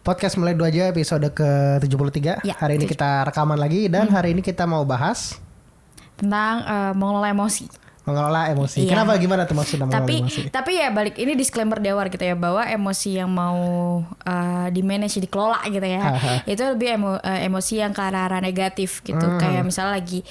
Podcast Mulai Dua Aja episode ke-73 Ya, Hari ini kita rekaman lagi. Dan hari ini kita mau bahas tentang mengelola emosi. mengelola emosi. Iya. Kenapa, gimana tuh maksudnya mengelola emosi? Tapi ya balik, ini disclaimer di awal gitu ya, bahwa emosi yang mau di manage, dikelola gitu ya, itu lebih emosi yang ke arah negatif gitu. Kayak misalnya lagi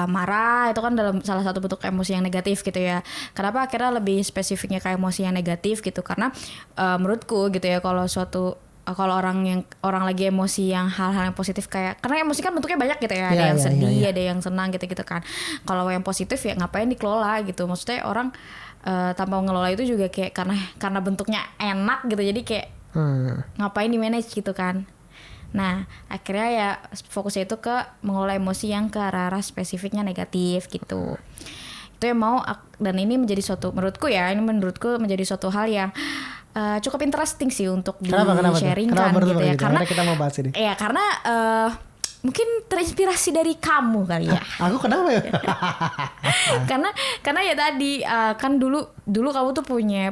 marah, itu kan dalam salah satu bentuk emosi yang negatif gitu ya. Kenapa akhirnya lebih spesifiknya kayak emosi yang negatif gitu? Karena menurutku gitu ya, kalau orang lagi emosi yang hal-hal yang positif, kayak karena emosi kan bentuknya banyak gitu ya, ada yang sedih, ada yang senang gitu kan. Kalau yang positif ya ngapain dikelola gitu, maksudnya orang tanpa mengelola itu juga kayak karena bentuknya enak gitu, jadi kayak ngapain di manage gitu kan. Nah akhirnya ya fokusnya itu ke mengelola emosi yang ke arah spesifiknya negatif gitu. Itu yang mau, dan ini menjadi menurutku menjadi suatu hal yang cukup interesting sih untuk di-sharingkan gitu ya. Karena kita mau bahas ini. Ya karena mungkin terinspirasi dari kamu kali ya. Aku kenapa ya? karena ya tadi kan dulu kamu tuh punya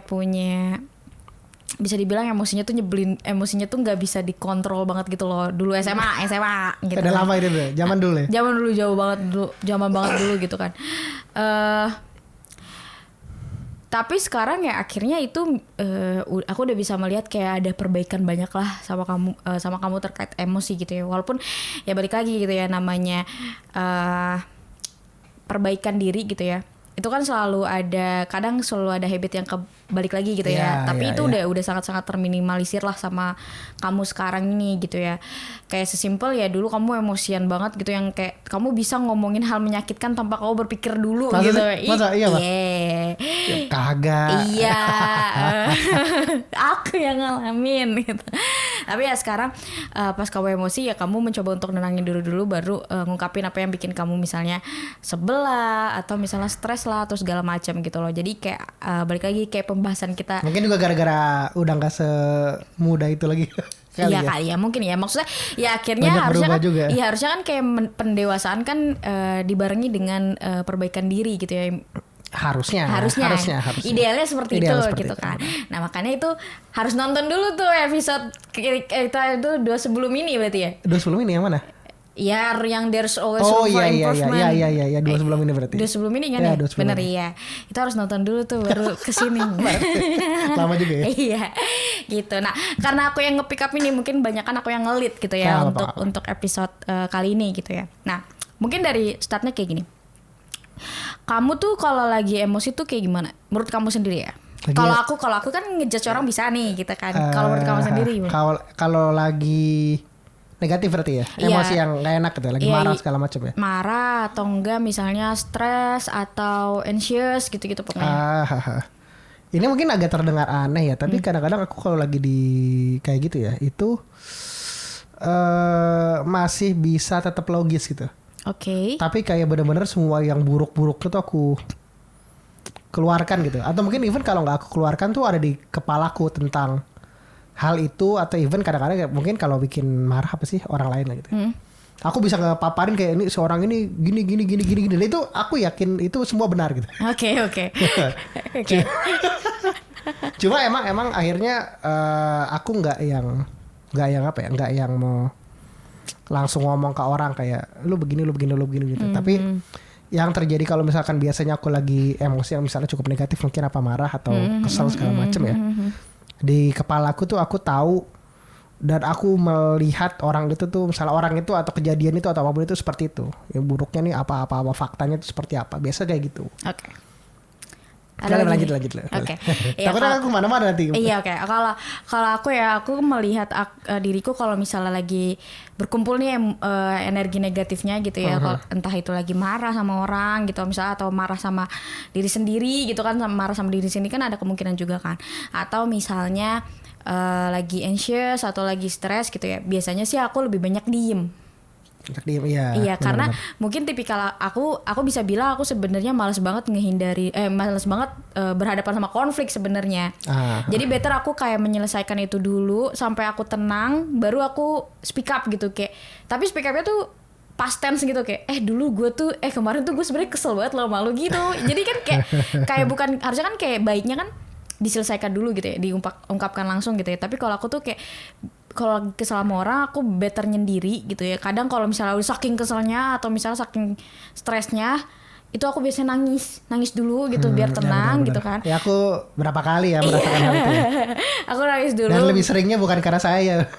bisa dibilang emosinya tuh nggak bisa dikontrol banget gitu loh dulu SMA gitu. Udah lama itu dulu, zaman dulu ya. Zaman banget dulu gitu kan. Tapi sekarang ya akhirnya itu aku udah bisa melihat kayak ada perbaikan banyak lah sama kamu terkait emosi gitu ya. Walaupun ya balik lagi gitu ya, namanya perbaikan diri gitu ya. Itu kan kadang selalu ada habit yang balik lagi gitu ya. Tapi itu udah sangat-sangat terminimalisir lah sama kamu sekarang ini gitu ya. Kayak sesimpel ya, dulu kamu emosian banget gitu, yang kayak kamu bisa ngomongin hal menyakitkan tanpa kamu berpikir dulu. Maksudnya, gitu. Masa iya, Pak? Ya, kagak. Iya. Aku yang ngalamin gitu. Tapi ya sekarang pas kamu emosi ya kamu mencoba untuk nenangin dulu baru ngungkapin apa yang bikin kamu misalnya sebel lah, atau misalnya stres lah, atau segala macam gitu loh. Jadi kayak balik lagi kayak pembahasan kita. Mungkin juga gara-gara udah gak semudah itu lagi. Kali ya mungkin ya, maksudnya ya akhirnya harusnya kan kayak pendewasaan kan dibarengi dengan perbaikan diri gitu ya. Harusnya. Idealnya seperti itu gitu kan. Nah makanya itu harus nonton dulu tuh episode kita itu 2 sebelum ini berarti ya. 2 sebelum ini yang mana? Ya yang There's Always Room for Improvement. Iya 2 sebelum ini berarti. 2 sebelum ini kan ya? Bener iya. Itu harus nonton dulu tuh baru kesini. Lama juga ya? Iya gitu. Nah karena aku yang nge-pick up ini, mungkin banyak kan aku yang nge-lead gitu ya untuk episode kali ini gitu ya. Nah mungkin dari startnya kayak gini. Kamu tuh kalau lagi emosi tuh kayak gimana? Menurut kamu sendiri ya? Kalau aku kan ngejudge orang bisa nih gitu kan. Kalau menurut kamu sendiri gimana? Kalau lagi negatif berarti ya? Emosi yang gak enak gitu, lagi marah segala macam ya? Marah atau enggak misalnya stres atau anxious gitu-gitu pokoknya. Ini mungkin agak terdengar aneh ya, tapi kadang-kadang aku kalau lagi di kayak gitu ya, itu masih bisa tetap logis gitu. Oke. Tapi kayak bener-bener semua yang buruk-buruk itu aku keluarkan gitu. Atau mungkin even kalau nggak aku keluarkan tuh ada di kepalaku tentang hal itu. Atau even kadang-kadang mungkin kalau bikin marah apa sih orang lain lah gitu. Aku bisa ngepaparin kayak ini seorang ini gini. Dan itu aku yakin itu semua benar gitu. Oke. Cuma emang akhirnya aku nggak yang mau langsung ngomong ke orang kayak lu begini gitu. Tapi yang terjadi kalau misalkan biasanya aku lagi emosi yang misalnya cukup negatif, mungkin apa marah atau kesel segala macem ya, di kepala aku tuh aku tahu dan aku melihat orang itu tuh, misalnya orang itu atau kejadian itu atau apapun itu seperti itu. Ya buruknya nih apa faktanya itu seperti apa. Biasa kayak gitu. Oke. Lanjut. Oke. Takutnya aku kemana-mana nanti. Iya oke. Kalau aku melihat diriku kalau misalnya lagi berkumpul nih energi negatifnya gitu ya. Entah itu lagi marah sama orang gitu misalnya, atau marah sama diri sendiri gitu kan. Marah sama diri sendiri kan ada kemungkinan juga kan. Atau misalnya lagi anxious atau lagi stres gitu ya. Biasanya sih aku lebih banyak diem. Iya karena mungkin tipikal aku bisa bilang aku sebenarnya malas banget berhadapan sama konflik sebenarnya. Jadi better aku kayak menyelesaikan itu dulu sampai aku tenang, baru aku speak up gitu kayak. Tapi speak upnya tuh past tense gitu kayak dulu gue tuh kemarin tuh gue sebenarnya kesel banget loh malu gitu. Jadi kan kayak bukan, harusnya kan kayak baiknya kan diselesaikan dulu gitu ya, diungkapkan langsung gitu ya. Tapi kalau aku tuh kayak kalau lagi kesel sama orang aku better nyendiri gitu ya. Kadang kalau misalnya udah saking keselnya atau misalnya saking stresnya itu aku biasanya nangis dulu gitu biar tenang gitu kan. Ya aku berapa kali ya merasakan hal itu. Ya. Aku nangis dulu. Dan lebih seringnya bukan karena saya.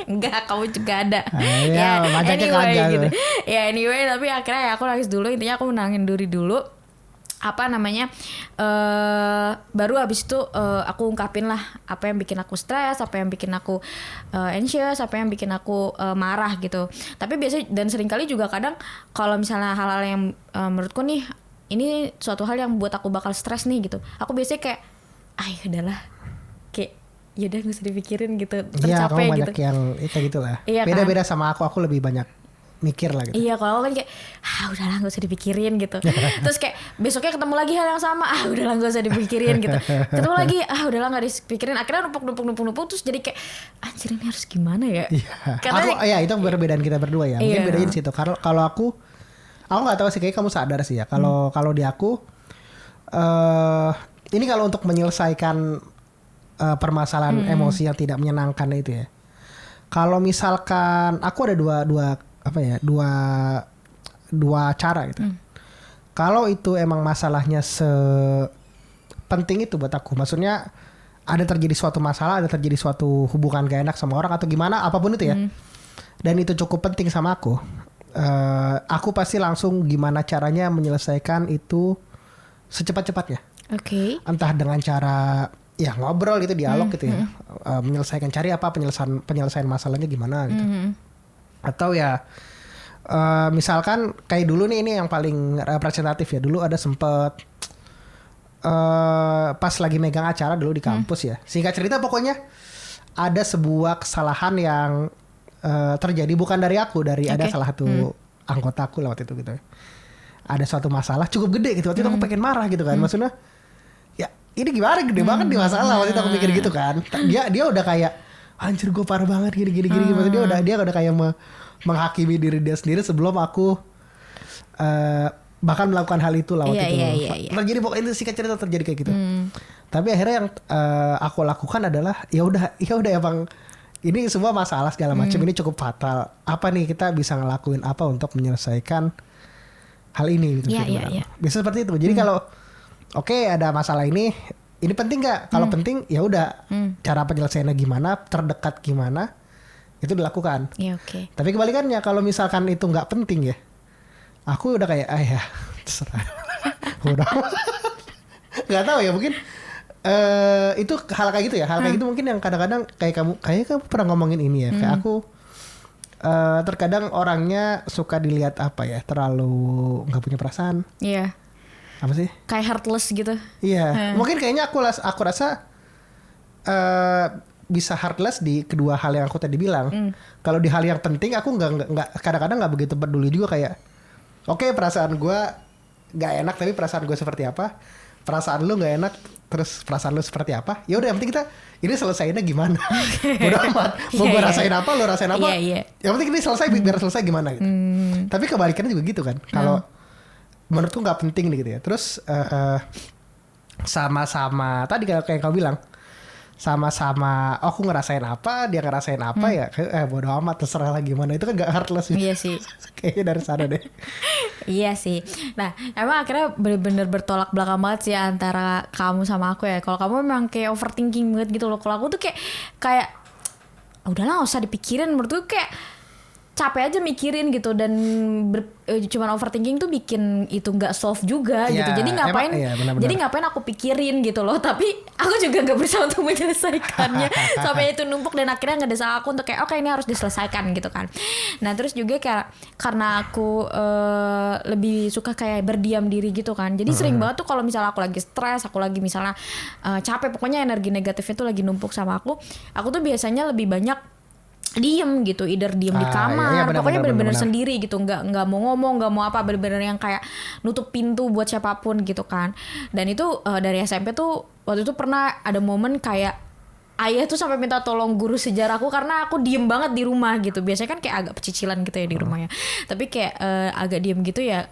Enggak, kamu juga ada. Ya, anyway gitu. Ya anyway, tapi akhirnya ya aku nangis dulu. Intinya aku menangin dulu. Baru habis itu aku ungkapin lah apa yang bikin aku stres, apa yang bikin aku anxious, apa yang bikin aku marah gitu. Tapi biasanya dan seringkali juga kadang kalau misalnya hal-hal yang menurutku nih ini suatu hal yang buat aku bakal stres nih gitu, aku biasanya kayak udahlah, kayak yaudah gak usah dipikirin gitu, tercapek gitu. Iya, kamu banyak gitu. yang itu gitulah. Iya, beda-beda kan? Sama aku lebih banyak mikir lah gitu. Iya, kalau aku kan kayak udahlah gak usah dipikirin gitu. Terus kayak besoknya ketemu lagi hal yang sama, udahlah gak usah dipikirin gitu. Ketemu lagi, udahlah gak dipikirin. Akhirnya numpuk terus jadi kayak anjir ini harus gimana ya? Iya. Karena itu perbedaan kita berdua ya. Mungkin bedain situ. Kalau aku nggak tahu sih, kayak kamu sadar sih ya. Kalau di aku ini kalau untuk menyelesaikan permasalahan emosi yang tidak menyenangkan itu ya. Kalau misalkan aku ada dua cara gitu. Kalau itu emang masalahnya sepenting itu buat aku, maksudnya ada terjadi suatu masalah, ada terjadi suatu hubungan gak enak sama orang atau gimana, apapun itu ya, dan itu cukup penting sama aku pasti langsung gimana caranya menyelesaikan itu secepat-cepatnya. Oke. Entah dengan cara ya ngobrol gitu, dialog gitu ya, menyelesaikan, cari apa penyelesaian masalahnya gimana gitu. Atau ya misalkan kayak dulu nih, ini yang paling representatif ya. Dulu ada sempet pas lagi megang acara dulu di kampus ya. Singkat cerita pokoknya ada sebuah kesalahan yang terjadi bukan dari aku, ada salah satu anggota aku lah waktu itu gitu. Ada suatu masalah cukup gede gitu. Waktu itu aku pengen marah gitu kan. Maksudnya ya ini gimana gede banget nih masalah. Waktu itu aku mikir gitu kan. Dia udah kayak anjir gue parah banget gini. Maksudnya dia udah kayak menghakimi diri dia sendiri sebelum aku bahkan melakukan hal itu lah waktu itu. Iya. Terjadi pokoknya itu singkat cerita terjadi kayak gitu. Tapi akhirnya yang aku lakukan adalah ya udah emang ini semua masalah segala macam ini cukup fatal. Apa nih kita bisa ngelakuin apa untuk menyelesaikan hal ini gitu. Iya. Bisa seperti itu. Jadi kalau ada masalah ini penting nggak? Kalau penting ya udah cara penyelesaiannya gimana, terdekat gimana, itu dilakukan. Iya, oke. Tapi kebalikannya kalau misalkan itu nggak penting ya, aku udah kayak ya terserah. Udah nggak tahu ya, mungkin itu hal kayak gitu ya, hal kayak gitu mungkin yang kadang-kadang kamu pernah ngomongin ini ya, kayak aku terkadang orangnya suka dilihat apa ya, terlalu nggak punya perasaan. Iya. Apa sih? Kayak heartless gitu. Iya. Mungkin kayaknya aku rasa bisa heartless di kedua hal yang aku tadi bilang. Kalau di hal yang penting aku nggak kadang-kadang nggak begitu peduli juga, kayak perasaan gue nggak enak tapi perasaan gue seperti apa, perasaan lu nggak enak terus perasaan lu seperti apa, ya udah yang penting kita ini selesainya gimana. Bodoh amat mau gue rasain apa lu rasain apa, yang penting ini selesai, biar selesai gimana gitu. Tapi kebalikannya juga gitu kan, kalau menurutku nggak penting nih gitu ya. Terus sama-sama tadi kayak kau bilang, sama-sama aku ngerasain apa, dia ngerasain apa, ya bodo amat terserah lah gimana, itu kan gak heartless ya. Iya sih. Kayaknya dari sana deh. Iya sih. Nah emang akhirnya bener-bener bertolak belakang banget sih antara kamu sama aku ya. Kalau kamu memang kayak overthinking banget gitu loh. Kalau aku tuh kayak udahlah gak usah dipikirin. Menurut gue kayak capek aja mikirin gitu, dan cuman overthinking tuh bikin itu nggak solve juga gitu. Jadi ngapain? Jadi ngapain aku pikirin gitu loh. Tapi aku juga nggak berusaha untuk menyelesaikannya sampai itu numpuk, dan akhirnya nggak ada aku untuk kayak ini harus diselesaikan gitu kan. Nah terus juga karena aku lebih suka kayak berdiam diri gitu kan. Jadi sering banget tuh kalau misalnya aku lagi stres, aku lagi misalnya capek, pokoknya energi negatifnya tuh lagi numpuk sama aku tuh biasanya lebih banyak diem gitu, either diem di kamar, pokoknya bener-bener sendiri gitu, nggak mau ngomong, nggak mau apa, bener-bener yang kayak nutup pintu buat siapapun gitu kan. Dan itu dari SMP tuh waktu itu pernah ada momen kayak ayah tuh sampai minta tolong guru sejarahku karena aku diem banget di rumah gitu. Biasanya kan kayak agak pecicilan gitu ya di rumah ya, tapi kayak agak diem gitu ya,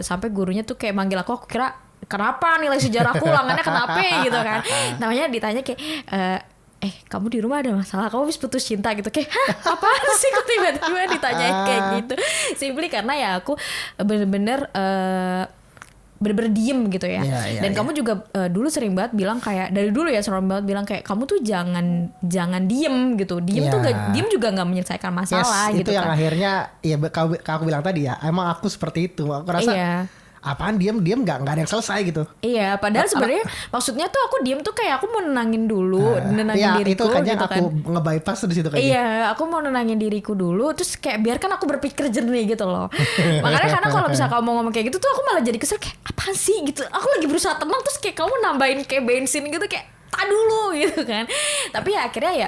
sampai gurunya tuh kayak manggil aku kira kenapa nilai sejarahku ulangannya kenapa gitu kan. Namanya ditanya kayak kamu di rumah ada masalah, kamu habis putus cinta gitu, kayak hah apaan sih kok tiba-tiba ditanyain kayak gitu. Simply karena ya aku bener-bener diem gitu ya. Dan kamu juga dulu sering banget bilang kayak, dari dulu ya sering banget bilang kayak kamu tuh jangan diem gitu. Diem tuh diem juga nggak menyelesaikan masalah gitu. Itu yang kan. akhirnya ya aku bilang tadi ya, emang aku seperti itu. Aku rasa apaan diem nggak ada yang selesai gitu. Iya, padahal sebenarnya maksudnya tuh aku diem tuh kayak aku mau nenangin dulu, nenangin diriku itu kayaknya gitu kan. aku nge-bypass di situ kayaknya. Iya, aku mau nenangin diriku dulu, terus kayak biarkan aku berpikir jernih gitu loh. Makanya karena kalau misalnya kamu ngomong kayak gitu tuh aku malah jadi kesel kayak apaan sih gitu. Aku lagi berusaha tenang terus kayak kamu nambahin kayak bensin gitu kayak tak dulu gitu kan. Tapi ya akhirnya ya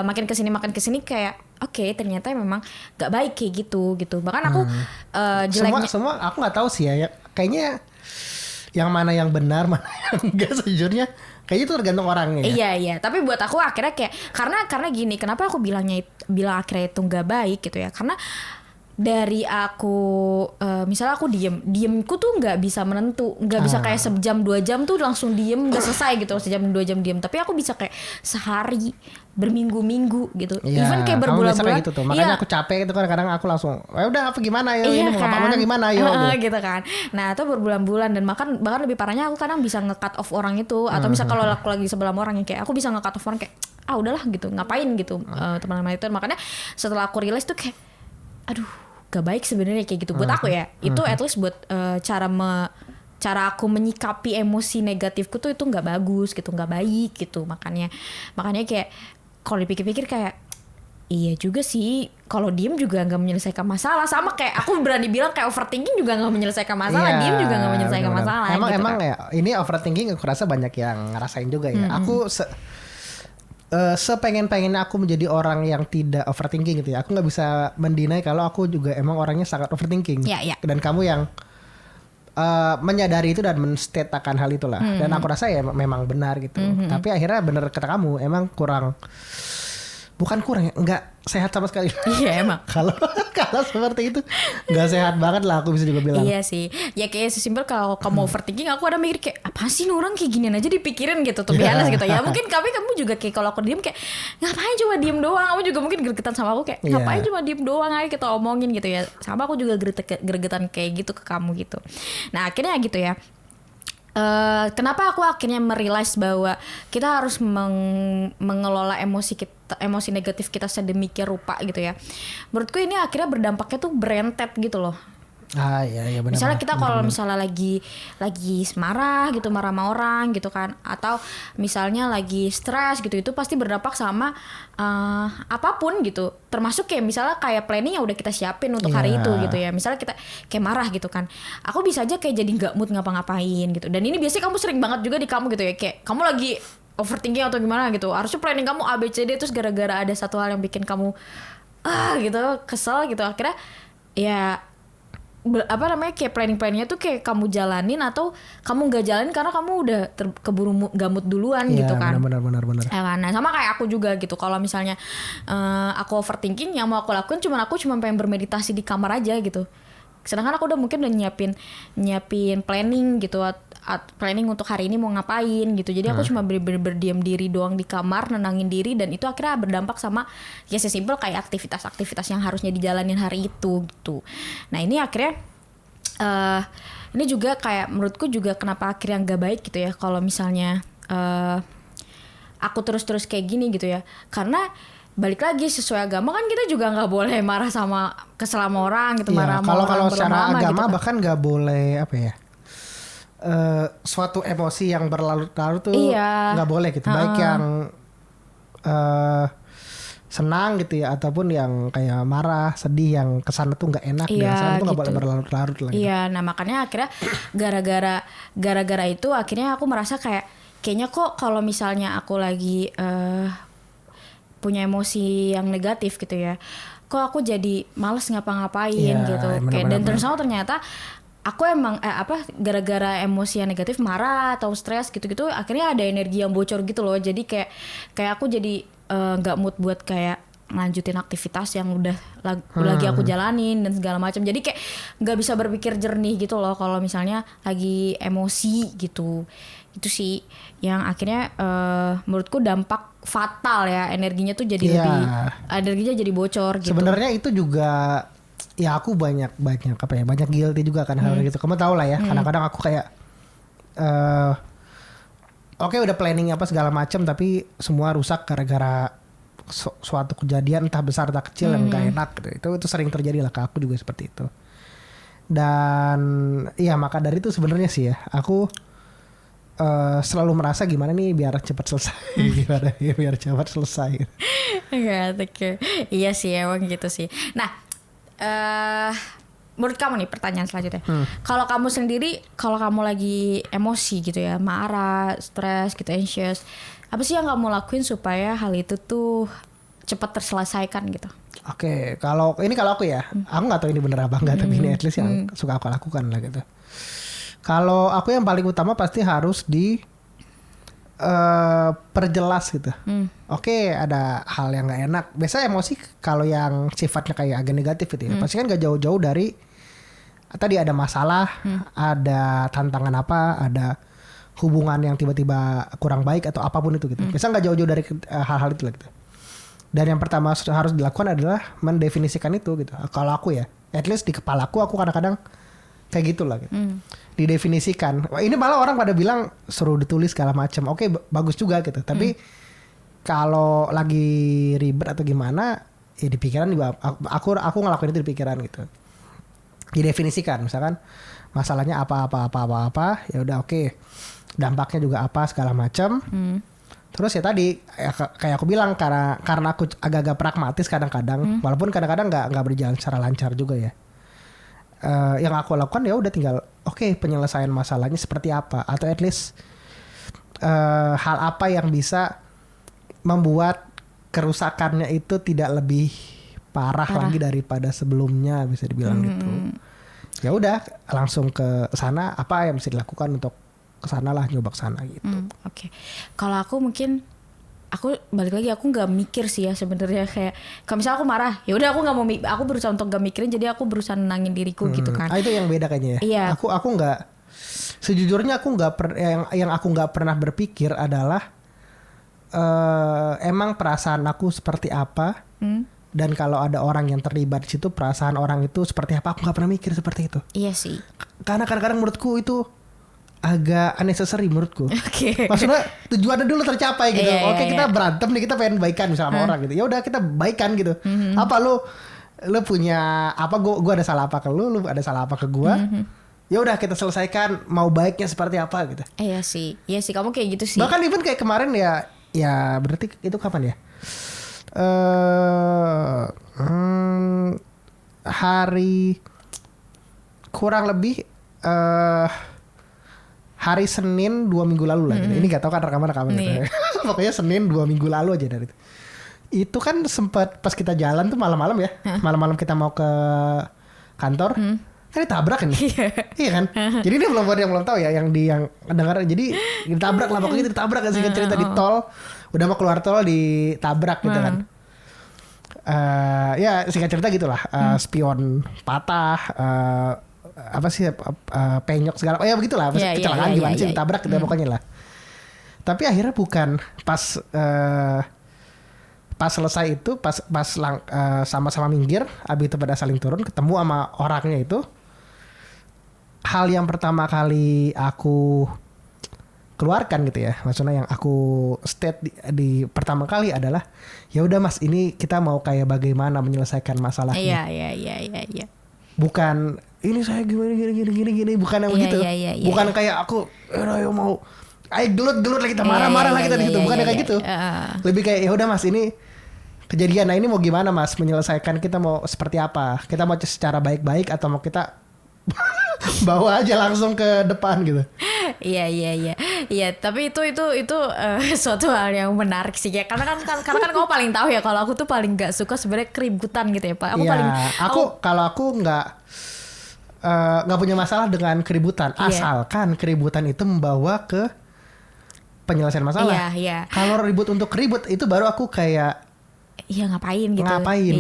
makin kesini kayak oke, ternyata memang gak baik kayak gitu. Bahkan aku jeleknya semua aku nggak tahu sih ya. Kayaknya yang mana yang benar, mana yang enggak sejujurnya. Kayaknya itu tergantung orangnya. Iya. Tapi buat aku akhirnya kayak karena gini, kenapa aku bilang akhirnya itu gak baik gitu ya? Karena dari aku misalnya aku diemku tuh nggak bisa menentu, nggak bisa kayak sejam 2 jam tuh langsung diem udah selesai gitu, sejam 2 jam diem. Tapi aku bisa kayak sehari, berminggu-minggu gitu, even kayak berbulan-bulan gitu tuh. Makanya aku capek itu kan, kadang aku langsung udah apa gimana ya, ini mau kan? ngapa gimana ya gitu kan. Nah itu berbulan-bulan, dan bahkan lebih parahnya aku kadang bisa nge-cut off orang itu, atau misal kalau aku lagi sebelah orang yang kayak aku bisa nge-cut off orang kayak udahlah gitu, ngapain gitu teman-teman itu. Makanya setelah aku realize tuh kayak aduh gak baik sebenarnya kayak gitu buat aku ya. Itu at least buat cara aku menyikapi emosi negatifku tuh itu nggak bagus gitu, nggak baik gitu. Makanya kayak kalau dipikir-pikir kayak iya juga sih, kalau diem juga nggak menyelesaikan masalah. Sama kayak aku berani bilang kayak overthinking juga nggak menyelesaikan masalah, diem juga nggak menyelesaikan masalah. Emang gitu kan. ya ini overthinking aku rasa banyak yang ngerasain juga ya. Aku sepengen-pengen aku menjadi orang yang tidak overthinking gitu ya. Aku nggak bisa mendinai kalau aku juga emang orangnya sangat overthinking. Dan kamu yang menyadari itu dan menstate akan hal itulah. Dan aku rasa ya memang benar gitu. Tapi akhirnya bener kata kamu, emang bukan kurang ya, nggak sehat sama sekali. Iya emang. Kalau seperti itu nggak sehat banget lah, aku bisa juga bilang. Iya sih. Ya kayak sesimpel kalau kamu overthinking, aku ada mikir kayak apa sih orang kayak ginian aja dipikirin gitu tuh biasa gitu ya. Mungkin kamu juga kayak kalau aku diem kayak ngapain cuma diem doang. Kamu juga mungkin gregetan sama aku kayak ngapain cuma diem doang, ayo kita omongin gitu ya. Sama aku juga gregetan kayak gitu ke kamu gitu. Nah akhirnya gitu ya. Kenapa aku akhirnya merealize bahwa kita harus mengelola emosi negatif kita sedemikian rupa gitu ya. Menurutku ini akhirnya berdampaknya tuh berentet gitu loh. Iya benar. Misalnya kita kalau misalnya lagi marah gitu, marah sama orang gitu kan, atau misalnya lagi stres gitu, itu pasti berdampak sama apapun gitu. Termasuk kayak misalnya kayak planning yang udah kita siapin untuk hari itu gitu ya. Misalnya kita kayak marah gitu kan, aku bisa aja kayak jadi nggak mood ngapa-ngapain gitu. Dan ini biasanya kamu sering banget juga di kamu gitu ya, kayak kamu lagi overthinking atau gimana gitu. Harusnya planning kamu ABCD, terus gara-gara ada satu hal yang bikin kamu gitu kesel gitu, akhirnya ya kayak planning-planningnya tuh kayak kamu jalanin atau kamu nggak jalanin karena kamu udah keburu gamut duluan gitu kan. Benar. Ya kan? Nah sama kayak aku juga gitu. Kalau misalnya aku overthinking, yang mau aku lakuin aku cuma pengen bermeditasi di kamar aja gitu. Sedangkan aku udah mungkin nyiapin planning gitu, planning untuk hari ini mau ngapain gitu. Jadi aku cuma berdiam diri doang di kamar, nenangin diri, dan itu akhirnya berdampak sama ya sesimpel kayak aktivitas-aktivitas yang harusnya dijalanin hari itu gitu. Nah ini akhirnya ini juga kayak menurutku juga kenapa akhirnya nggak baik gitu ya kalau misalnya aku terus kayak gini gitu ya. Karena balik lagi sesuai agama kan kita juga nggak boleh marah sama kesel sama orang gitu, marah sama orang. Kalau secara agama gitu, bahkan nggak boleh apa ya, suatu emosi yang berlarut-larut tuh nggak boleh gitu. Baik yang senang gitu ya, ataupun yang kayak marah, sedih, yang kesana tuh nggak enak, dan sana tuh nggak boleh berlarut-larut lah. Iya, nah makanya akhirnya gara-gara itu akhirnya aku merasa kayaknya kok kalau misalnya aku lagi punya emosi yang negatif gitu ya, kok aku jadi males ngapa-ngapain gitu. Kayak dan ternyata aku emang gara-gara emosi yang negatif, marah atau stres gitu-gitu, akhirnya ada energi yang bocor gitu loh. Jadi kayak aku jadi nggak mood buat kayak lanjutin aktivitas yang udah lagi aku jalanin dan segala macam. Jadi kayak nggak bisa berpikir jernih gitu loh kalau misalnya lagi emosi gitu. Itu sih yang akhirnya menurutku dampak fatal ya, energinya tuh jadi energinya jadi bocor gitu. Sebenarnya itu juga ya aku banyak guilty juga kan hal gitu. Kamu tahu lah ya, kadang-kadang aku kayak oke, udah planning apa segala macam tapi semua rusak gara-gara suatu kejadian entah besar entah kecil yang gak enak gitu. Itu sering terjadi lah ke aku juga seperti itu. Dan ya maka dari itu sebenarnya sih ya aku selalu merasa gimana nih biar cepat selesai, gimana ya biar cepat selesai. Iya sih emang gitu sih. Nah, menurut kamu nih pertanyaan selanjutnya, kalau kamu sendiri, kalau kamu lagi emosi gitu ya, marah, stres, gitu, anxious, apa sih yang kamu lakuin supaya hal itu tuh cepat terselesaikan gitu? Oke, kalau aku ya, aku nggak tahu ini bener apa enggak, tapi ini at least yang suka aku lakukan lah gitu. Kalau aku yang paling utama pasti harus perjelas gitu. Oke, ada hal yang nggak enak. Biasanya emosi kalau yang sifatnya kayak agak negatif gitu ya, pasti kan gak jauh-jauh dari tadi ada masalah, ada tantangan apa, ada hubungan yang tiba-tiba kurang baik atau apapun itu gitu. Biasanya nggak jauh-jauh dari hal-hal itu lah gitu. Dan yang pertama harus dilakukan adalah mendefinisikan itu gitu. Kalau aku ya, at least di kepala aku kadang-kadang kayak gitulah gitu. Didefinisikan. Wah, ini malah orang pada bilang suruh ditulis segala macam. Oke, bagus juga gitu. Tapi kalau lagi ribet atau gimana, ya di pikiran juga aku ngelakuin itu di pikiran gitu. Didefinisikan, misalkan masalahnya apa, ya udah oke. Dampaknya juga apa segala macam. Terus ya tadi ya, kayak aku bilang karena aku agak-agak pragmatis kadang-kadang, walaupun kadang-kadang nggak berjalan secara lancar juga ya. Yang aku lakukan ya udah tinggal penyelesaian masalahnya seperti apa, atau at least hal apa yang bisa membuat kerusakannya itu tidak lebih parah lagi daripada sebelumnya, bisa dibilang gitu. Ya udah langsung ke sana, apa yang bisa dilakukan untuk ke sana lah, nyoba ke sana gitu. Oke. Kalau aku mungkin aku balik lagi, aku nggak mikir sih ya sebenarnya, kayak kalau misalnya aku marah ya udah aku berusaha untuk gak mikirin, jadi aku berusaha nenangin diriku gitu kan. Itu yang beda kayaknya ya. Iya. Aku nggak, sejujurnya aku nggak yang aku nggak pernah berpikir adalah emang perasaan aku seperti apa, dan kalau ada orang yang terlibat di situ perasaan orang itu seperti apa. Aku nggak pernah mikir seperti itu. Iya sih. Karena kadang-kadang menurutku itu agak unnecessary menurutku. Okay. Maksudnya tujuannya dulu tercapai gitu. Kita berantem nih, kita pengen baikan misalnya sama orang gitu. Ya udah kita baikan gitu. Apa lu punya apa, gua ada salah apa ke lu ada salah apa ke gua. Ya udah kita selesaikan, mau baiknya seperti apa gitu. Iya sih kamu kayak gitu sih. Bahkan even kayak kemarin ya berarti itu kapan ya? Hari kurang lebih hari Senin 2 minggu lalu lah gitu. Ini gak tahu kan rekaman gitu. Pokoknya Senin 2 minggu lalu aja dari itu. Itu kan sempat pas kita jalan tuh malam-malam ya. Malam-malam kita mau ke kantor. Kan ditabrak kan. Iya kan. Jadi ini belum ada yang belum tahu ya, yang dengar. Jadi ditabrak lah, pokoknya ditabrak kan, singkat cerita di tol. Udah mau keluar tol ditabrak gitu kan. Ya singkat cerita gitulah. Spion patah, apa sih penyok segala, ya begitulah, kecelakaan gimana sih, ditabrak gitu pokoknya lah. Tapi akhirnya bukan pas selesai itu, pas sama-sama minggir, abis itu pada saling turun, ketemu sama orangnya itu. Hal yang pertama kali aku keluarkan gitu ya, maksudnya yang aku state di pertama kali adalah, ya udah mas, ini kita mau kayak bagaimana menyelesaikan masalahnya. Iya. Bukan ini saya gini, bukan yang begitu. Bukan kayak aku mau gelut lagi, kita marah-marah lagi tadi gitu, bukan kayak gitu. Lebih kayak ya udah mas, ini kejadian, nah ini mau gimana mas menyelesaikan, kita mau seperti apa, kita mau secara baik-baik atau mau kita bawa aja langsung ke depan gitu. Iya, tapi itu suatu hal yang menarik sih ya, karena kan kamu paling tahu ya kalau aku tuh paling nggak suka sebenarnya keributan gitu ya Pak. Kalau aku nggak punya masalah dengan keributan, asalkan keributan itu membawa ke penyelesaian masalah. Iya. Kalau ribut untuk ribut itu baru aku kayak ngapain gitu.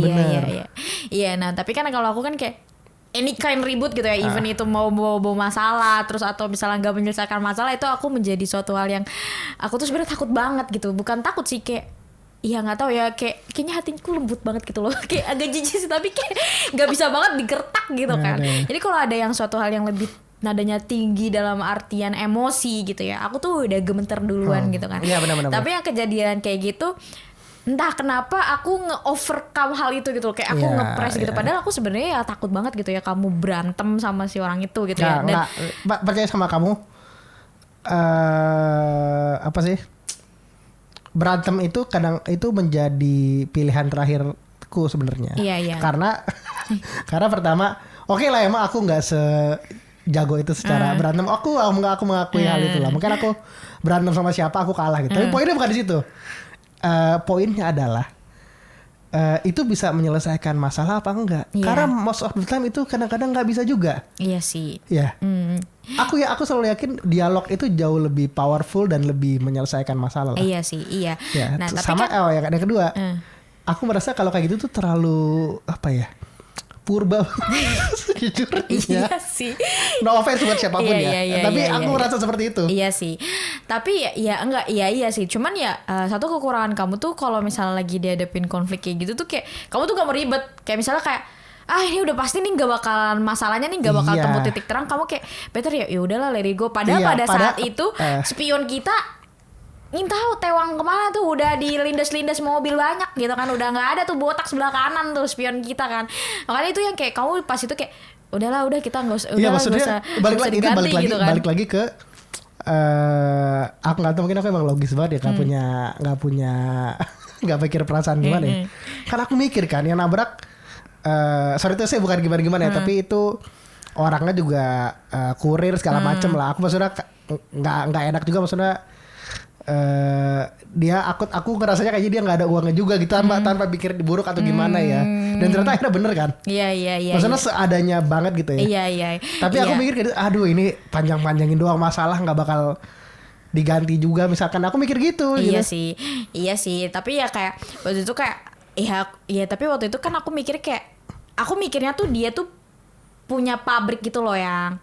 Bener. Iya, nah tapi kan kalau aku kan kayak any kind ribut gitu ya, even itu mau bawa masalah terus atau misalnya nggak menyelesaikan masalah, itu aku menjadi suatu hal yang aku tuh sebenarnya takut banget gitu. Bukan takut sih, kayak iya nggak tahu ya, kayaknya hatiku lembut banget gitu loh. Kayak agak jijik sih, tapi kayak nggak bisa banget digertak gitu kan. Jadi kalau ada yang suatu hal yang lebih nadanya tinggi dalam artian emosi gitu ya, aku tuh udah gemeter duluan gitu kan. Iya, benar. Tapi yang kejadian kayak gitu, entah kenapa aku nge-overcome hal itu gitu, kayak aku ngepres gitu. Padahal aku sebenarnya ya takut banget gitu ya kamu berantem sama si orang itu gitu ya. Dan percaya sama kamu, apa sih? Berantem itu kadang itu menjadi pilihan terakhirku sebenarnya. Iya. Karena pertama, oke lah emang aku nggak sejago itu secara berantem. Aku mengakui hal itu lah. Mungkin aku berantem sama siapa aku kalah gitu. Tapi poinnya bukan di situ. Poinnya adalah itu bisa menyelesaikan masalah apa enggak? Karena most of the time itu kadang-kadang nggak bisa juga. Iya sih. Ya. Aku selalu yakin dialog itu jauh lebih powerful dan lebih menyelesaikan masalah. Iya sih, iya. Ya, nah, tapi sama kan, yang kedua, aku merasa kalau kayak gitu tuh terlalu apa ya? Purba sejujurnya. Iya sih. No offense buat siapapun tapi aku merasa seperti itu. Iya sih. Tapi ya enggak, iya sih. Cuman ya satu kekurangan kamu tuh kalau misalnya lagi dihadapin konflik kayak gitu tuh kayak kamu tuh gak mau ribet. Kayak misalnya kayak ini udah pasti nih gak bakalan masalahnya nih gak bakal temu titik terang, kamu kayak better ya udahlah let it go. Padahal pada saat itu spion kita tahu tewang kemana tuh, udah dilindas-lindas mobil banyak gitu kan, udah nggak ada tuh botak sebelah kanan tuh spion kita kan. Makanya itu yang kayak kamu pas itu kayak udahlah kita nggak usah, maksudnya balik lagi ke aku nggak tahu, mungkin aku emang logis banget ya, nggak pikir perasaan gimana ya. Kan aku mikir kan yang nabrak, sorry itu saya bukan gimana ya, tapi itu orangnya juga kurir segala macem lah. Aku maksudnya nggak enak juga, maksudnya dia aku ngerasanya kayaknya dia nggak ada uangnya juga gitu, tanpa pikir buruk atau gimana ya. Dan ternyata akhirnya bener kan. Iya. Maksudnya seadanya banget gitu ya. Iya. Tapi aku mikir gitu, aduh ini panjangin doang masalah, nggak bakal diganti juga misalkan. Aku mikir gitu. Iya gitu. sih. Tapi ya kayak waktu itu kayak iya tapi waktu itu kan aku mikirnya tuh dia tuh punya pabrik gitu loh yang.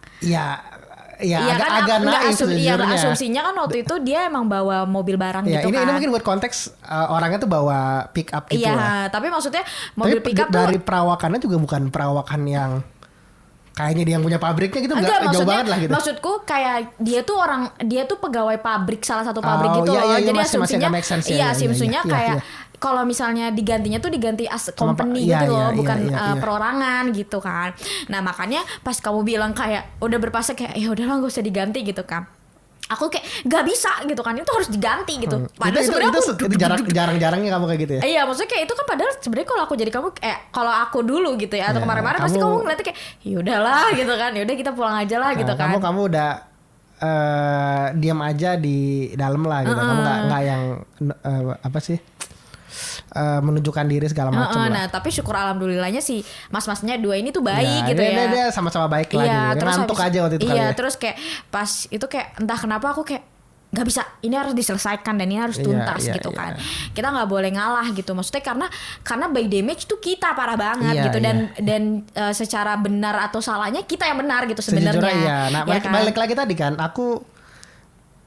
Iya, agak naif sejujurnya. Asumsinya kan waktu itu dia emang bawa mobil barang gitu kan. Ini mungkin buat konteks orangnya tuh bawa pick up gitu lah. Tapi maksudnya mobil pick up dari perawakannya juga bukan perawakan yang kayaknya dia yang punya pabriknya gitu, nggak jauh banget lah gitu. Maksudku kayak dia tuh pegawai pabrik, salah satu pabrik gitu loh. Jadi asumsinya asumsinya kayak kalau misalnya digantinya tuh diganti as company gitu loh, bukan perorangan gitu kan. Nah makanya pas kamu bilang kayak udah berpasang kayak ya udahlah gak usah diganti gitu kan, aku kayak gak bisa gitu kan, itu harus diganti gitu. Padahal sebenarnya itu jarang-jarangnya kamu kayak gitu ya. Iya maksudnya kayak itu kan padahal sebenarnya kalau aku jadi kamu kalau aku dulu gitu ya atau kemarin-kemarin pasti kamu ngeliatnya kayak ya udahlah gitu kan, ya udah kita pulang aja lah gitu kan. Kamu udah diam aja di dalam lah gitu. Kamu nggak yang apa sih? Menunjukkan diri segala macam lah. Nah tapi syukur alhamdulillahnya sih mas-masnya dua ini tuh baik gitu ya. Dia sama-sama baik lah gitu. Ngantuk aja waktu itu kali ya. Terus kayak pas itu kayak entah kenapa aku kayak nggak bisa, ini harus diselesaikan dan ini harus tuntas gitu kan. Kita nggak boleh ngalah gitu. Maksudnya karena by damage tuh kita parah banget gitu, dan secara benar atau salahnya kita yang benar gitu sebenarnya. Nah balik lagi tadi kan aku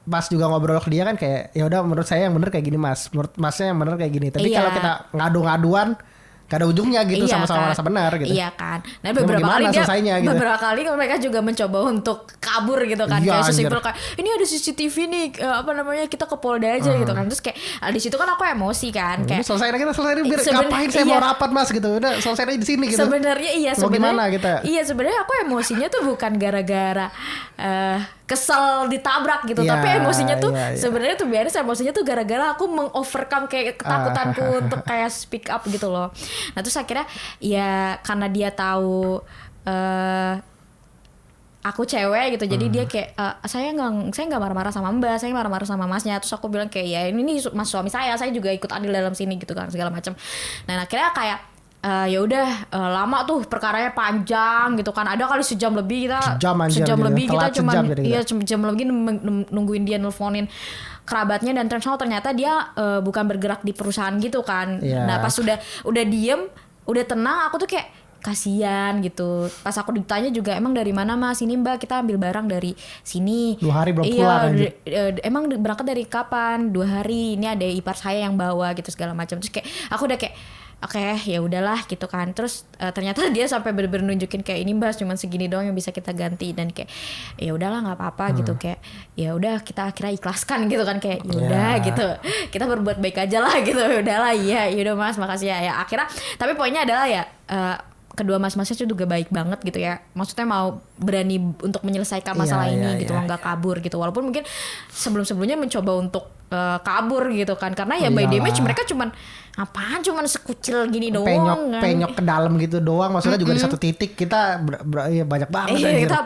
pas juga ngobrol ke dia kan kayak ya udah menurut saya yang benar kayak gini mas, menurut masnya yang benar kayak gini. Tapi kalau kita ngadu-ngaduan gak ada ujungnya gitu, sama-sama merasa benar gitu. Iya kan. Nah beberapa kali mereka juga mencoba untuk kabur gitu kan. Kayak sesimpel kayak ini ada CCTV nih, kita ke Polda aja gitu kan. Terus kayak di situ kan aku emosi kan. Kayak selesai biar ngapain saya mau rapat mas gitu. Udah selesai aja di sini gitu. Sebenarnya gimana kita? Iya sebenarnya aku emosinya tuh bukan gara-gara kesel ditabrak gitu, tapi emosinya tuh sebenarnya tuh biasa emosinya tuh gara-gara aku mengovercome kayak ketakutanku untuk kayak speak up gitu loh. Nah terus akhirnya ya karena dia tahu aku cewek gitu, jadi dia kayak saya nggak marah-marah sama mbak, saya marah-marah sama masnya. Terus aku bilang kayak ya ini mas suami saya juga ikut andil dalam sini gitu kan segala macam. Nah akhirnya kayak ya udah lama tuh perkaranya panjang gitu kan, ada kali sejam lebih kita cuman sejam lebih nungguin dia nelfonin kerabatnya, dan ternyata dia bukan bergerak di perusahaan gitu kan. Nah pas udah diem udah tenang, aku tuh kayak kasihan gitu. Pas aku ditanya juga, emang dari mana Mas? Ini Mbak, kita ambil barang dari sini. 2 hari belum Iya, pulang aja. Emang berangkat dari kapan? 2 hari. Ini ada ipar saya yang bawa gitu segala macam. Terus kayak aku udah kayak oke, ya udahlah gitu kan. Terus ternyata dia sampai bener-bener nunjukin kayak ini Mbak cuma segini doang yang bisa kita ganti, dan kayak ya udahlah nggak apa-apa gitu, kayak ya udah kita akhirnya ikhlaskan gitu kan, kayak ya udah gitu. Kita berbuat baik aja lah gitu. Ya udahlah, iya ya udah Mas, makasih ya. Ya akhirnya tapi poinnya adalah ya kedua mas-masnya itu juga baik banget gitu ya. Maksudnya mau berani untuk menyelesaikan masalah ini gitu loh, nggak kabur gitu. Walaupun mungkin sebelum-sebelumnya mencoba untuk kabur gitu kan, karena ya by damage mereka cuman apaan, cuman sekucil gini doang, penyok ke dalam gitu doang. Maksudnya juga di satu titik kita ya banyak banget. Iya, kita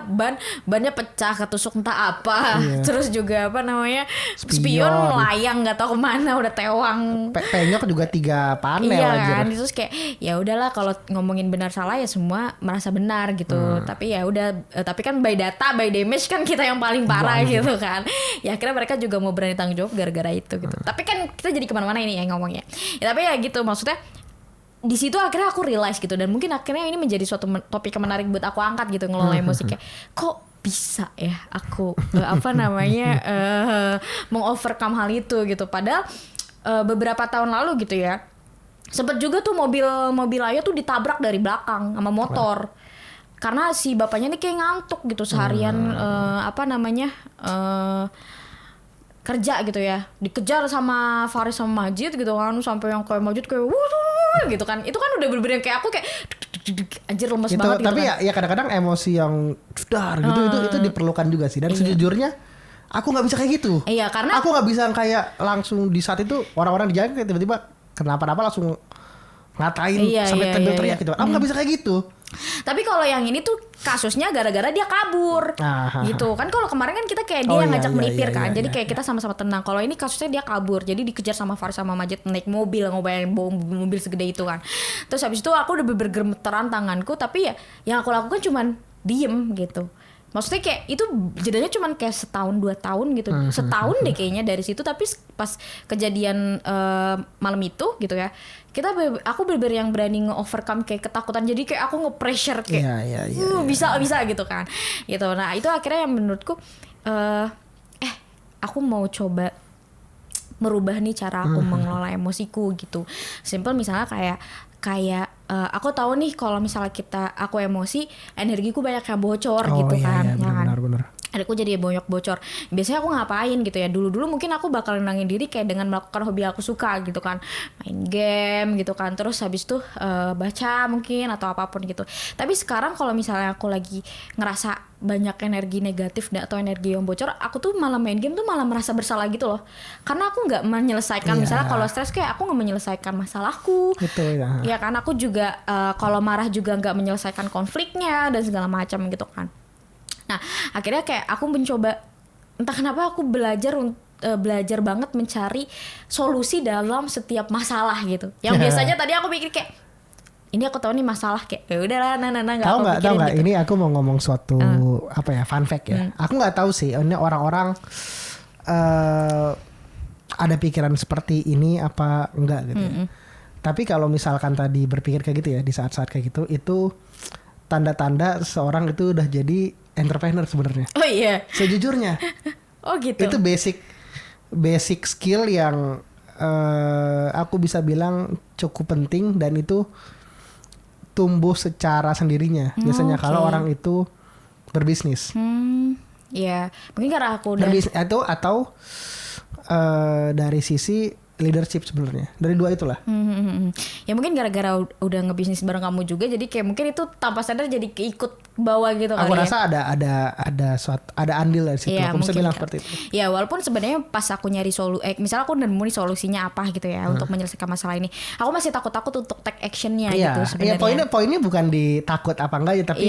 bannya pecah, ketusuk entah apa. Terus juga apa namanya, spion melayang nggak tahu kemana, udah tewang. Penyok juga 3 panel iya aja. Kan, terus kayak ya udahlah, kalau ngomongin benar salah ya semua merasa benar gitu. Tapi ya udah, tapi kan by data, by damage kan kita yang paling parah gitu kan. Ya akhirnya mereka juga mau berani tanggung jawab gara-gara itu gitu. Tapi kan kita jadi kemana-mana ini ya ngomongnya. Ya tapi ya gitu, maksudnya di situ akhirnya aku realize gitu, dan mungkin akhirnya ini menjadi suatu topik yang menarik buat aku angkat gitu, ngelola emosi. Kayak kok bisa ya aku apa namanya mengovercome hal itu gitu. Padahal beberapa tahun lalu gitu ya, sempet juga tuh mobil ayah tuh ditabrak dari belakang sama motor. Karena si bapaknya nih kayak ngantuk gitu seharian apa namanya kerja gitu ya, dikejar sama Faris sama Majid gitu kan, sampai yang kayak Majid kayak wuh gitu kan. Itu kan udah bener-bener kayak aku kayak anjir lemes gitu, banget gitu. Tapi kan. ya kadang-kadang emosi yang dar gitu itu diperlukan juga sih. Dan sejujurnya aku nggak bisa kayak gitu. Iya, karena aku nggak bisa kayak langsung di saat itu orang-orang di jalan kayak tiba-tiba kenapa-napa langsung ngatain sampai teriak gitu. Aku nggak bisa kayak gitu. Tapi kalau yang ini tuh kasusnya gara-gara dia kabur gitu kan. Kalau kemarin kan kita kayak dia yang ngajak melipir kan, jadi kayak kita sama-sama tenang. Kalau ini kasusnya dia kabur, jadi dikejar sama Faris sama Majid naik mobil, ngobain mobil segede itu kan. Terus habis itu aku udah bergemeteran tanganku, tapi ya yang aku lakukan cuman diem gitu. Maksudnya kayak itu jedanya cuman kayak setahun 2 tahun gitu, setahun deh kayaknya dari situ. Tapi pas kejadian malam itu gitu ya, aku bener-bener yang berani nge-overcome kayak ketakutan. Jadi kayak aku nge-pressure kayak bisa gitu kan gitu. Nah itu akhirnya yang menurutku aku mau coba merubah nih cara aku mengelola emosiku gitu. Simple misalnya kayak aku tahu nih kalau misalnya aku emosi, energiku banyak yang bocor gitu kan. Benar. Adikku jadi banyak bocor. Biasanya aku ngapain gitu ya, dulu mungkin aku bakal nenangin diri kayak dengan melakukan hobi aku suka gitu kan, main game gitu kan, terus habis itu baca mungkin atau apapun gitu. Tapi sekarang kalau misalnya aku lagi ngerasa banyak energi negatif atau energi yang bocor, aku tuh malah main game tuh malah merasa bersalah gitu loh, karena aku nggak menyelesaikan. Misalnya kalau stres kayak aku nggak menyelesaikan masalahku gitu ya kan. Aku juga kalau marah juga nggak menyelesaikan konfliknya dan segala macam gitu kan. Nah akhirnya kayak aku mencoba, entah kenapa aku belajar banget mencari solusi dalam setiap masalah gitu. Yang biasanya tadi aku pikir kayak ini aku tahu nih masalah, kayak ya udahlah nggak tahu nggak gitu. Ini aku mau ngomong suatu apa ya, fun fact ya. Aku nggak tahu sih ini orang-orang ada pikiran seperti ini apa enggak gitu ya. Tapi kalau misalkan tadi berpikir kayak gitu ya, di saat-saat kayak gitu, itu tanda-tanda seorang itu udah jadi entrepreneur sebenarnya. Oh iya. Sejujurnya. Oh gitu. Itu basic skill yang aku bisa bilang cukup penting, dan itu tumbuh secara sendirinya. Biasanya kalau orang itu berbisnis. Ya, mungkin karena aku udah berbisnis atau dari sisi leadership sebenarnya. Dari dua itulah. Ya mungkin gara-gara udah ngebisnis bareng kamu juga, jadi kayak mungkin itu tanpa sadar jadi keikut bawa gitu. Aku rasa ada andil dari situ. Ya, aku bisa bilang kan. seperti itu. Ya walaupun sebenarnya pas aku nyari misalnya aku udah nemu nih solusinya apa gitu ya untuk menyelesaikan masalah ini, aku masih takut untuk take actionnya gitu sebenarnya. Poinnya bukan di takut apa enggak ya, tapi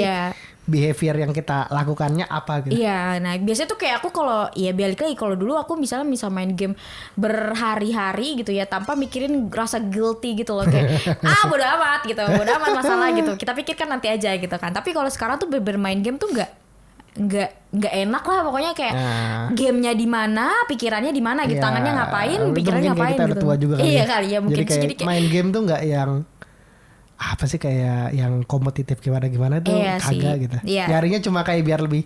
behavior yang kita lakukannya apa gitu. Iya, nah biasanya tuh kayak aku kalau ya balik lagi, kalau dulu aku misalnya main game berhari-hari gitu ya tanpa mikirin rasa guilty gitu loh, kayak bodo amat masalah gitu, kita pikirkan nanti aja gitu kan. Tapi kalau sekarang tuh bermain game tuh nggak enak lah pokoknya, kayak gamenya di mana, pikirannya di mana gitu, tangannya ngapain, pikirannya ngapain kita gitu. Tua juga kali. Iya kali ya mungkin. Jadi kayak main game tuh nggak yang apa sih kayak yang kompetitif gimana tuh kagak gitu. Nyarinya cuma kayak biar lebih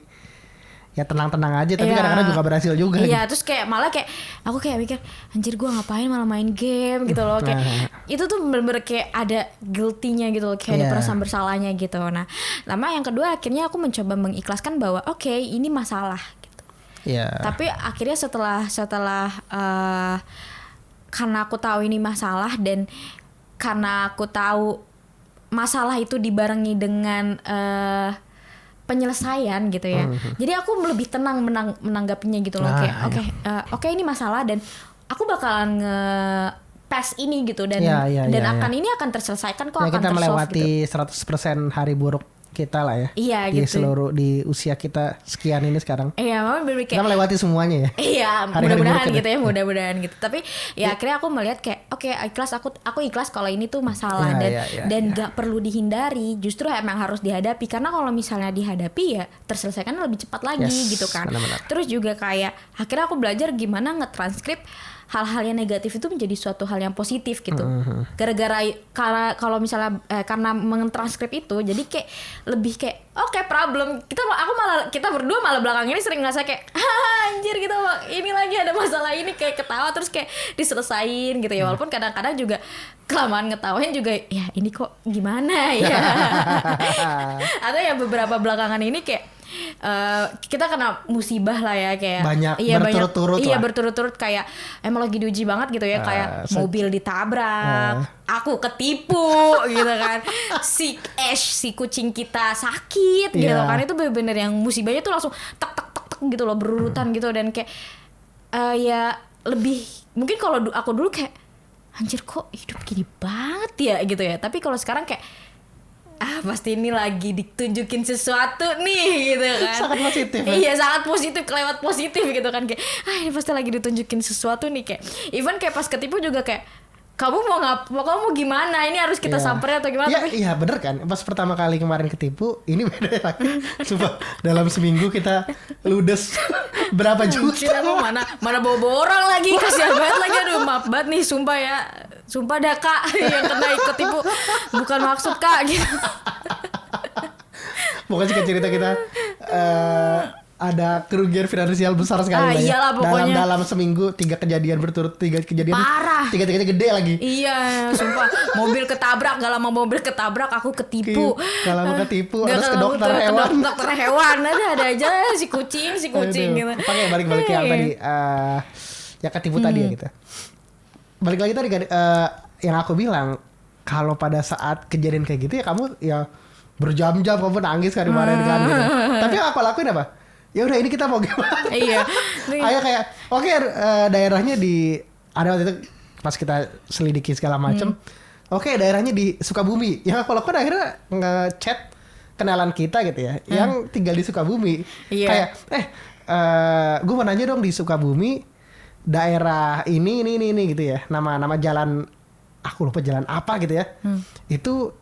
ya tenang-tenang aja, tapi kadang-kadang juga berhasil juga. Iya, terus kayak malah kayak aku kayak mikir, anjir gue ngapain malah main game gitu loh. Kayak itu tuh bener-bener kayak ada guilty-nya gitu loh, kayak ada perasaan bersalahnya gitu. Nah, lama yang kedua akhirnya aku mencoba mengikhlaskan bahwa oke, ini masalah gitu. Tapi akhirnya setelah karena aku tahu ini masalah dan karena aku tahu masalah itu dibarengi dengan penyelesaian gitu ya. Jadi aku lebih tenang menanggapinya gitu loh. Kayak oke, ini masalah dan aku bakalan pass ini gitu dan ini akan terselesaikan kok, akan kita melewati gitu. 100% hari buruk kita lah ya. Iya di gitu. di usia kita sekian ini sekarang. Iya, mama kayak kita melewati semuanya ya. Iya, mudah-mudahan gitu ya, mudah-mudahan gitu. Tapi ya akhirnya aku melihat kayak oke, ikhlas, aku ikhlas kalau ini tuh masalah dan gak perlu dihindari, justru emang harus dihadapi karena kalau misalnya dihadapi ya terselesaikan lebih cepat lagi gitu kan. Benar-benar. Terus juga kayak akhirnya aku belajar gimana nge-transkrip hal-hal yang negatif itu menjadi suatu hal yang positif gitu. Gara-gara karena kalau misalnya karena mentranskrip itu jadi kayak lebih kayak oke, problem. Kita berdua malah belakang ini sering ngerasa kayak anjir gitu, ini lagi ada masalah ini, kayak ketawa terus kayak diselesain gitu ya. Walaupun kadang-kadang juga kelamaan ngetawain juga ya ini kok gimana ya. Atau ya beberapa belakangan ini kayak kita kena musibah lah ya, kayak banyak berturut-turut lah. Berturut-turut kayak emang lagi diuji banget gitu ya, kayak mobil ditabrak, aku ketipu gitu kan, si kucing kita sakit gitu kan. Itu bener-bener yang musibahnya tuh langsung tek gitu loh, berurutan gitu. Dan kayak ya lebih mungkin kalau aku dulu kayak anjir kok hidup gini banget ya gitu ya. Tapi kalau sekarang kayak pasti ini lagi ditunjukin sesuatu nih gitu kan. Sangat positif ya? Iya, sangat positif, kelewat positif gitu kan. Kayak ini pasti lagi ditunjukin sesuatu nih. Kayak even kayak pas ketipu juga kayak kamu mau gimana, ini harus kita samperin atau gimana. Iya bener kan, pas pertama kali kemarin ketipu ini beda ya. Sumpah dalam seminggu kita ludes berapa juta. Mana bawa orang lagi, kasihan banget lagi. Aduh maaf banget nih, sumpah ya. Sumpah dah kak yang kena ikut tipu, bukan maksud kak gitu. Pokoknya cerita kita ada kerugian finansial besar sekali lah ya. Iyalah, pokoknya. Dalam seminggu 3 kejadian berturut, 3 kejadian parah. 3-3 gede lagi. Iya, sumpah. Mobil ketabrak, gak lama mobil ketabrak, aku ketipu. Gak lama ketipu, harus ke dokter hewan. Ke dokter hewan, ada aja si kucing gitu. Pakai balik ke yang tadi ya ketipu tadi ya gitu. Balik lagi tadi yang aku bilang, kalau pada saat kejadian kayak gitu ya kamu ya berjam-jam kamu nangis kan kemarin kan gitu. Tapi yang aku lakuin apa? Ya udah ini kita mau gimana? Iya. Ayo kayak oke, daerahnya ada waktu itu pas kita selidiki segala macem. Oke, daerahnya di Sukabumi. Yang aku lakukan akhirnya nge-chat kenalan kita gitu ya, yang tinggal di Sukabumi. Iya. Kayak gue mau nanya dong, di Sukabumi daerah ini gitu ya, nama jalan aku lupa jalan apa gitu ya. Itu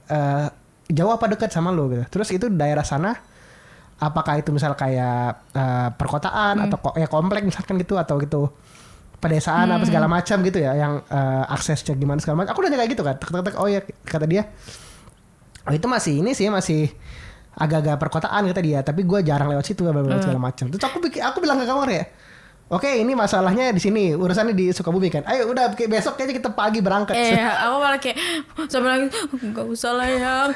jauh apa dekat sama lo gitu. Terus itu daerah sana apakah itu misal kayak perkotaan atau komplek misalkan gitu, atau gitu pedesaan apa segala macam gitu ya, yang aksesnya gimana segala macam. Aku nanya kayak gitu kan. Oh ya, kata dia, oh itu masih agak-agak perkotaan kata dia, tapi gue jarang lewat situ segala macam. Terus aku bilang ke kamu ya, oke, ini masalahnya di sini, urusannya di Sukabumi kan. Ayo udah besok kayaknya kita pagi berangkat. Aku malah kayak sambil nangis, nggak usah lah yang.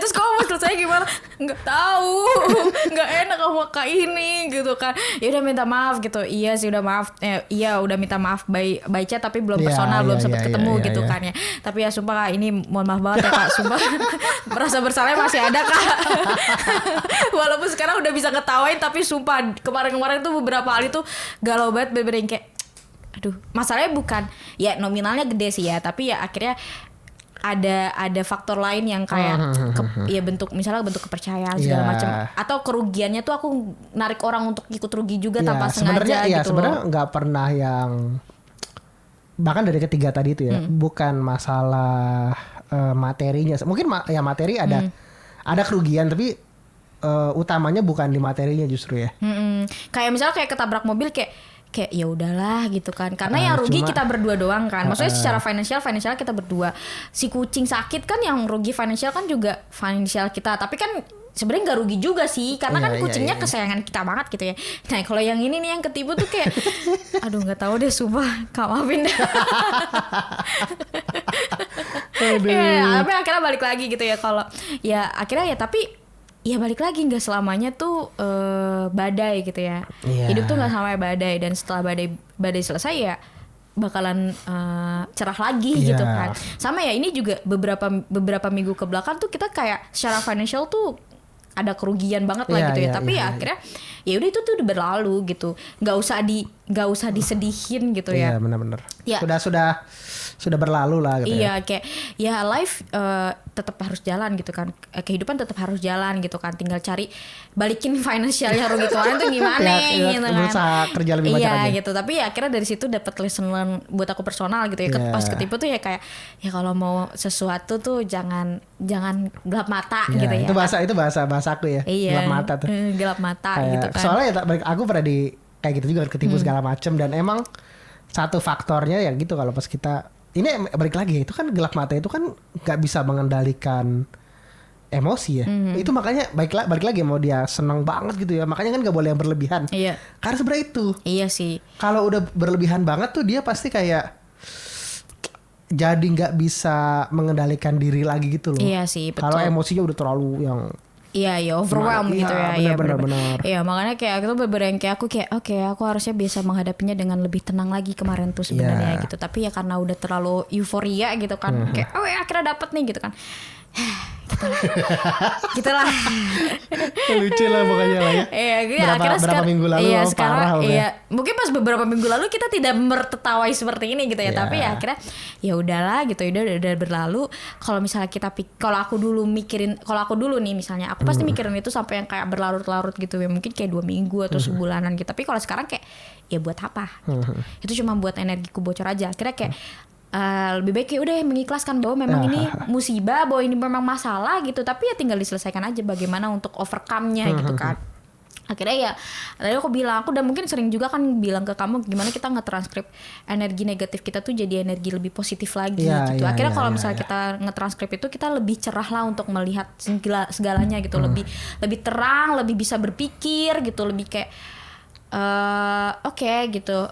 Terus kamu mau selesai gimana? Nggak tahu, nggak enak sama kak ini gitu kan. Ya udah minta maaf gitu. Iya sih udah maaf. Iya udah minta maaf by chat tapi belum personal, belum sempat ketemu gitu kan ya. Tapi ya sumpah kak, ini mohon maaf banget ya kak. Sumpah merasa bersalah masih ada kak. Walaupun sekarang udah bisa ngetawain, tapi sumpah kemarin-kemarin tuh beberapa kali tuh galau banget, bener-bener kayak aduh, masalahnya bukan ya nominalnya gede sih ya, tapi ya akhirnya ada faktor lain yang kayak ya bentuk kepercayaan segala macam, atau kerugiannya tuh aku narik orang untuk ikut rugi juga tanpa sengaja gitu. Sebenarnya nggak pernah yang, bahkan dari ketiga tadi itu ya, bukan masalah materinya, mungkin materi ada kerugian, tapi utamanya bukan di materinya justru ya. Kayak misalnya kayak ketabrak mobil, kayak kayak ya udahlah gitu kan, karena yang rugi kita berdua doang kan, maksudnya secara finansial kita berdua. Si kucing sakit kan yang rugi finansial kan juga finansial kita, tapi kan sebenarnya nggak rugi juga sih, karena kan kucingnya kesayangan kita banget gitu ya. Nah kalau yang ini nih yang ketipu tuh kayak aduh nggak tahu deh, sumpah, Kak maafin deh. Ya, tapi akhirnya balik lagi gitu ya, kalau ya akhirnya ya, tapi ya balik lagi nggak selamanya tuh badai gitu ya. Hidup tuh nggak selamanya badai, dan setelah badai selesai ya bakalan cerah lagi gitu kan. Sama ya, ini juga beberapa minggu ke belakang tuh kita kayak secara financial tuh ada kerugian banget lah gitu ya. Tapi ya akhirnya ya udah, itu tuh udah berlalu gitu. Nggak usah disedihin gitu ya. Iya benar-benar. Ya. Sudah berlalu lah gitu ya. Iya kayak ya life tetap harus jalan gitu kan. Kehidupan tetap harus jalan gitu kan. Tinggal cari balikin finansialnya rugi kemarin tuh gimana gitu kan. Berusaha kerja lebih banyak aja. Iya gitu. Tapi ya akhirnya dari situ dapat lesson learn buat aku personal gitu ya. Pas ketipu tuh ya kayak ya kalau mau sesuatu tuh jangan gelap mata gitu ya. Itu bahasa aku ya. Gelap mata tuh. Gelap mata kayak, gitu kan. Soalnya ya aku pernah kayak gitu juga, ketipu segala macem, dan emang satu faktornya ya gitu, kalau pas kita ini balik lagi, itu kan gelap mata itu kan nggak bisa mengendalikan emosi ya. Itu makanya balik lagi, mau dia seneng banget gitu ya, makanya kan nggak boleh yang berlebihan. Iya. Karena sebenarnya itu. Iya sih. Kalau udah berlebihan banget tuh dia pasti kayak jadi nggak bisa mengendalikan diri lagi gitu loh. Iya sih, betul. Kalau emosinya udah terlalu yang Iya, overwhelm gitu ya. Iya, benar. Iya, makanya kayak itu beberapa yang kayak aku kayak oke, aku harusnya bisa menghadapinya dengan lebih tenang lagi kemarin tuh sebenarnya gitu. Tapi ya karena udah terlalu euforia gitu kan, kayak akhirnya dapet nih gitu kan. Gitulah. Lucu lah pokoknya lah ya. Iya, berapa minggu lalu sekarang mungkin pas beberapa minggu lalu kita tidak tertawai seperti ini gitu ya. Tapi ya akhirnya ya udahlah gitu, udah berlalu. Kalau misalnya kalau aku dulu nih misalnya, aku pasti mikirin itu sampai yang kayak berlarut-larut gitu ya, mungkin kayak 2 minggu atau sebulanan gitu. Tapi kalau sekarang kayak ya buat apa gitu. Itu cuma buat energiku bocor aja. Akhirnya kayak lebih baik ya udah mengikhlaskan bahwa memang ini musibah, bahwa ini memang masalah gitu, tapi ya tinggal diselesaikan aja bagaimana untuk overcome-nya gitu kan. Akhirnya ya tadi aku dan mungkin sering juga kan bilang ke kamu gimana kita ngetranskrip energi negatif kita tuh jadi energi lebih positif lagi gitu. Akhirnya kalau misalnya kita ngetranskrip itu, kita lebih cerah lah untuk melihat segalanya gitu, lebih terang, lebih bisa berpikir gitu, lebih kayak oke, gitu,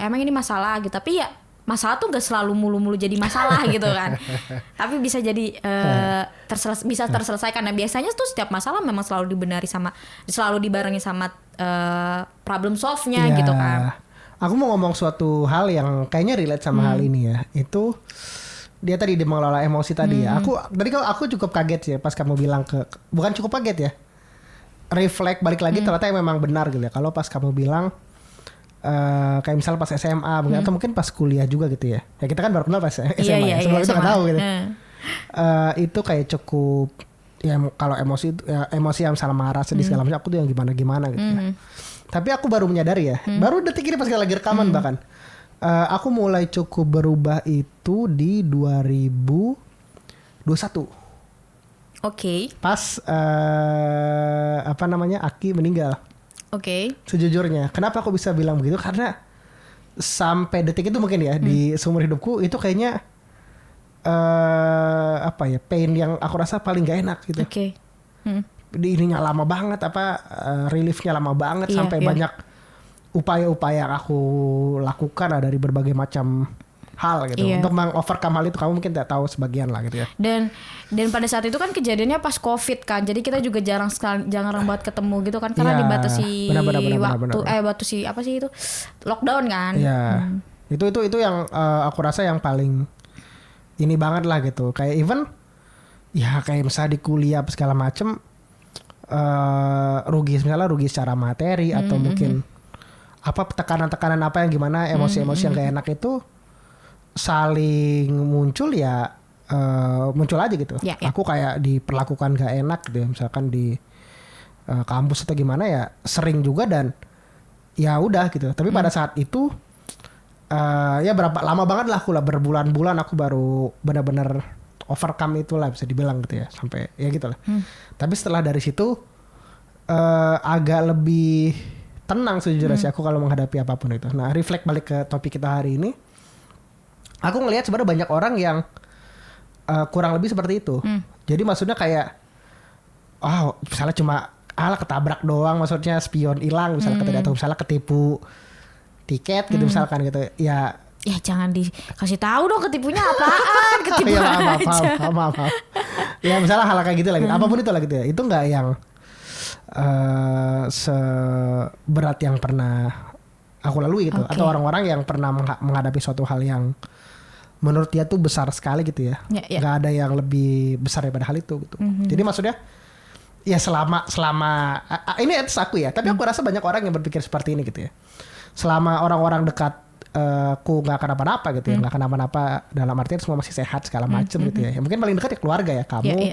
emang ini masalah gitu, tapi ya masalah tuh gak selalu mulu-mulu jadi masalah gitu kan. Tapi bisa jadi bisa terselesaikan. Nah biasanya tuh setiap masalah memang selalu dibarengi sama problem solve-nya gitu kan. Aku mau ngomong suatu hal yang kayaknya relate sama hal ini ya. Itu dia tadi mengelola emosi tadi ya. Aku cukup kaget ya pas kamu bilang bukan cukup kaget ya. Reflect balik lagi ternyata memang benar gitu ya. Kalau pas kamu bilang kayak misalnya pas SMA atau mungkin pas kuliah juga gitu ya. Ya kita kan baru kenal pas SMA ya. Sebelum itu nggak tahu gitu. Itu kayak cukup ya, kalau emosi yang misalnya marah, sedih segala macam, aku tuh yang gimana gitu ya. Tapi aku baru menyadari ya, baru detik ini pas lagi rekaman bahkan. Aku mulai cukup berubah itu di 2021. Oke. Pas Aki meninggal. Oke. Sejujurnya, kenapa aku bisa bilang begitu? Karena sampai detik itu mungkin ya di seumur hidupku itu kayaknya pain yang aku rasa paling gak enak gitu. Oke. Di ininya lama banget, reliefnya lama banget, sampai banyak upaya-upaya yang aku lakukan dari berbagai macam hal gitu untuk mengovercome hal itu. Kamu mungkin tidak tahu sebagian lah gitu ya. Dan pada saat itu kan kejadiannya pas COVID kan, jadi kita juga jarang banget ketemu gitu kan, karena dibatasi waktu batasi apa sih itu, lockdown kan. Itu yang aku rasa yang paling ini banget lah gitu. Kayak even ya kayak misalnya di kuliah segala macem rugi secara materi atau mungkin tekanan-tekanan apa yang gimana, emosi-emosi yang gak enak itu saling muncul muncul aja gitu. Aku kayak diperlakukan gak enak gitu ya, misalkan di kampus atau gimana ya sering juga, dan ya udah gitu. Tapi pada saat itu ya lama banget lah, berbulan-bulan aku baru benar-benar overcome itulah bisa dibilang gitu ya, sampai ya gitulah. Tapi setelah dari situ agak lebih tenang sejujurnya sih aku kalau menghadapi apapun itu. Nah, reflect balik ke topik kita hari ini. Aku ngelihat sebenarnya banyak orang yang kurang lebih seperti itu. Jadi maksudnya kayak misalnya cuma ketabrak doang, maksudnya spion hilang misalnya atau misalnya ketipu tiket gitu misalkan gitu. Ya jangan dikasih tahu dong ketipunya apaan, ketipu aja. Maaf. Ya misalnya hal kayak gitu lah gitu. Apapun itu lah gitu ya. Itu nggak yang seberat yang pernah aku lalui gitu. Atau orang-orang yang pernah menghadapi suatu hal yang menurut dia tuh besar sekali gitu ya. Nggak ada yang lebih besar daripada hal itu gitu. Jadi maksudnya ya selama ini atas aku ya. Tapi aku rasa banyak orang yang berpikir seperti ini gitu ya. Selama orang-orang dekat ku nggak kenapa-napa gitu ya, nggak kenapa-napa dalam artian semua masih sehat segala macem gitu ya. Mungkin paling dekat ya keluarga ya, kamu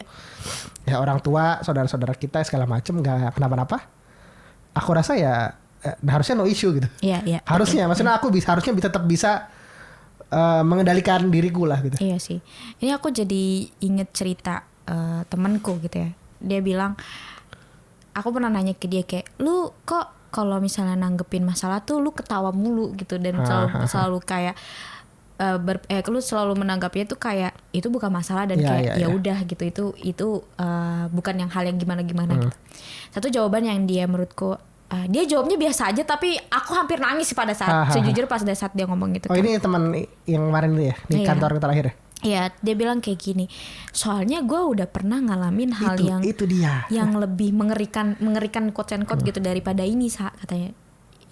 ya orang tua, saudara-saudara kita segala macem nggak kenapa-napa. Aku rasa ya harusnya no issue gitu. Harusnya, maksudnya aku harusnya tetap bisa mengendalikan diriku lah gitu. Iya sih. Ini aku jadi inget cerita temanku gitu ya. Dia bilang, aku pernah nanya ke dia kayak, lu kok kalau misalnya nanggepin masalah tuh lu ketawa mulu gitu dan selalu kayak lu selalu menanggapinya tuh kayak itu bukan masalah dan ya udah gitu, itu bukan yang hal yang gimana gitu. Satu jawaban yang dia menurutku dia jawabnya biasa aja tapi aku hampir nangis pada saat sejujurnya pas saat dia ngomong gitu. Ini teman yang kemarin itu ya di kantor terakhir ya. Iya, dia bilang kayak gini. Soalnya gue udah pernah ngalamin hal itu dia. Yang lebih mengerikan quote and quote gitu daripada ini katanya.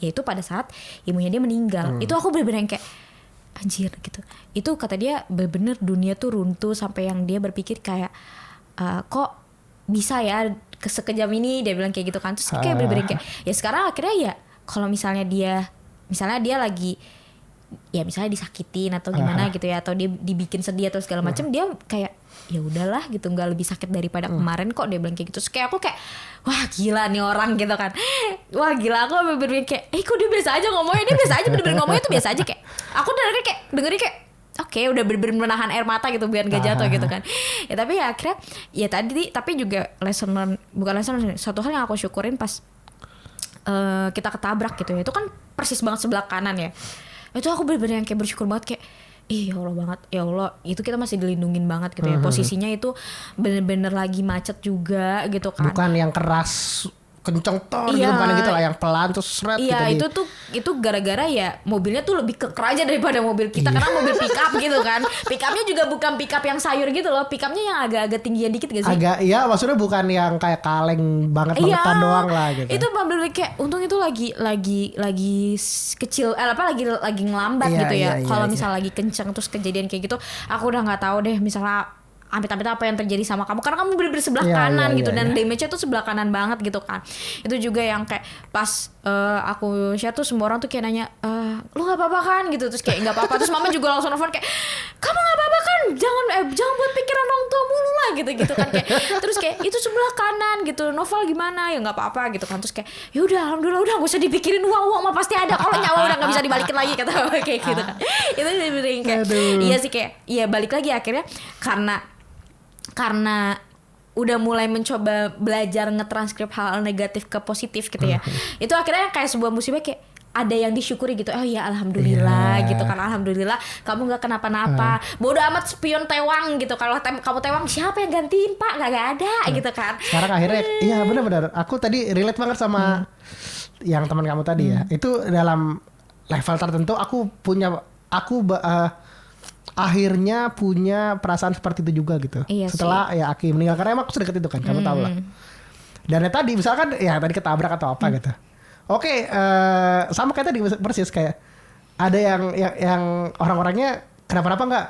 Yaitu pada saat ibunya dia meninggal. Itu aku bener-bener kayak anjir gitu. Itu kata dia bener-bener dunia tuh runtuh sampai yang dia berpikir kayak kok bisa ya sekejam ini, dia bilang kayak gitu kan. Terus kayak bener-bener kayak ya sekarang akhirnya ya kalau misalnya dia lagi ya misalnya disakitin atau gimana gitu ya, atau dia dibikin sedih atau segala macam, dia kayak ya udahlah gitu, nggak lebih sakit daripada kemarin kok, dia bilang kayak gitu. Terus kayak aku kayak wah gila nih orang gitu kan, wah gila, aku bener-bener kayak kok dia biasa aja ngomongnya, dia biasa aja bener-bener ngomongnya tuh biasa aja, kayak aku dengerin kayak oke, udah bener-bener menahan air mata gitu biar gak jatuh gitu kan. Ya tapi ya akhirnya ya tadi, tapi juga suatu hal yang aku syukurin pas kita ketabrak gitu ya, itu kan persis banget sebelah kanan ya. Itu aku bener-bener yang kayak bersyukur banget, kayak ya Allah banget, ya Allah itu kita masih dilindungin banget gitu ya. Posisinya itu bener-bener lagi macet juga gitu kan, bukan yang keras kenceng gitu, bukan gitu lah, yang pelan terus seret gitu. Iya, itu gara-gara ya mobilnya tuh lebih keker aja daripada mobil kita, karena mobil pickup gitu kan. Pickupnya juga bukan pickup yang sayur gitu loh, pickupnya yang agak-agak tinggian dikit gak sih? Agak, iya maksudnya bukan yang kayak kaleng bangetan doang lah gitu. Itu bener-bener kayak untung itu lagi kecil, lagi ngelambat gitu ya. Kalau misalnya lagi kenceng terus kejadian kayak gitu, aku udah nggak tahu deh misalnya amit-amit apa yang terjadi sama kamu, karena kamu bener-bener sebelah kanan gitu, dan damage-nya tuh sebelah kanan banget gitu kan. Itu juga yang kayak pas aku share tuh semua orang tuh kayak nanya, lu nggak apa-apa kan gitu, terus kayak nggak apa-apa, terus mama juga langsung nelfon kayak kamu nggak apa-apa kan, jangan buat pikiran orang tua mulu lah gitu kan, kayak terus kayak itu sebelah kanan gitu, Novel gimana ya nggak apa-apa gitu kan, terus kayak ya udah alhamdulillah, udah gak usah dipikirin, uang mah pasti ada, kalau nyawa udah nggak bisa dibalikin lagi kata kayak gitu kan. Itu bener-bener kayak iya sih, kayak iya balik lagi akhirnya karena udah mulai mencoba belajar ngetranskrip hal negatif ke positif gitu ya. Itu akhirnya kayak sebuah musibah, kayak ada yang disyukuri gitu. Oh ya alhamdulillah gitu kan, alhamdulillah kamu nggak kenapa-napa. Bodoh amat spion tewang gitu. Kalau kamu tewang siapa yang gantiin Pak? Nggak ada gitu kan. Sekarang akhirnya iya benar-benar. Aku tadi relate banget sama yang teman kamu tadi ya. Itu dalam level tertentu akhirnya punya perasaan seperti itu juga gitu. Iya setelah sih. ya Aki meninggal, karena emang aku sedekat itu kan, kamu tahu lah. Dan tadi misalkan ya tadi ketabrak atau apa gitu. Oke, sama kayak tadi persis, kayak ada yang orang-orangnya kenapa-napa nggak,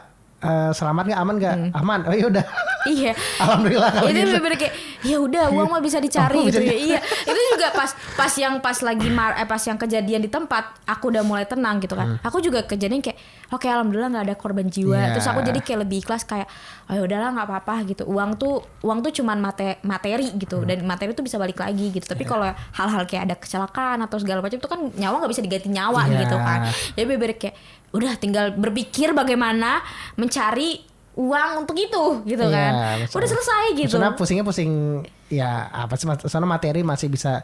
selamat nggak, aman nggak, aman. Oh ya udah. Iya. Alhamdulillah kalau itu gitu. bener-bener kayak ya udah uang mah bisa dicari gitu ya. Iya. Itu juga pas yang kejadian di tempat aku udah mulai tenang gitu kan. Aku juga kejadian kayak oke, alhamdulillah nggak ada korban jiwa. Terus aku jadi kayak lebih ikhlas, kayak oh ya udahlah nggak apa-apa gitu. Uang tuh cuman materi gitu, dan materi tuh bisa balik lagi gitu. Tapi kalau hal-hal kayak ada kecelakaan atau segala macam itu kan nyawa nggak bisa diganti nyawa gitu kan. Jadi bener-bener kayak udah tinggal berpikir bagaimana mencari uang untuk itu gitu kan. Udah selesai gitu. Maksudnya pusing ya apa sih, soalnya materi masih bisa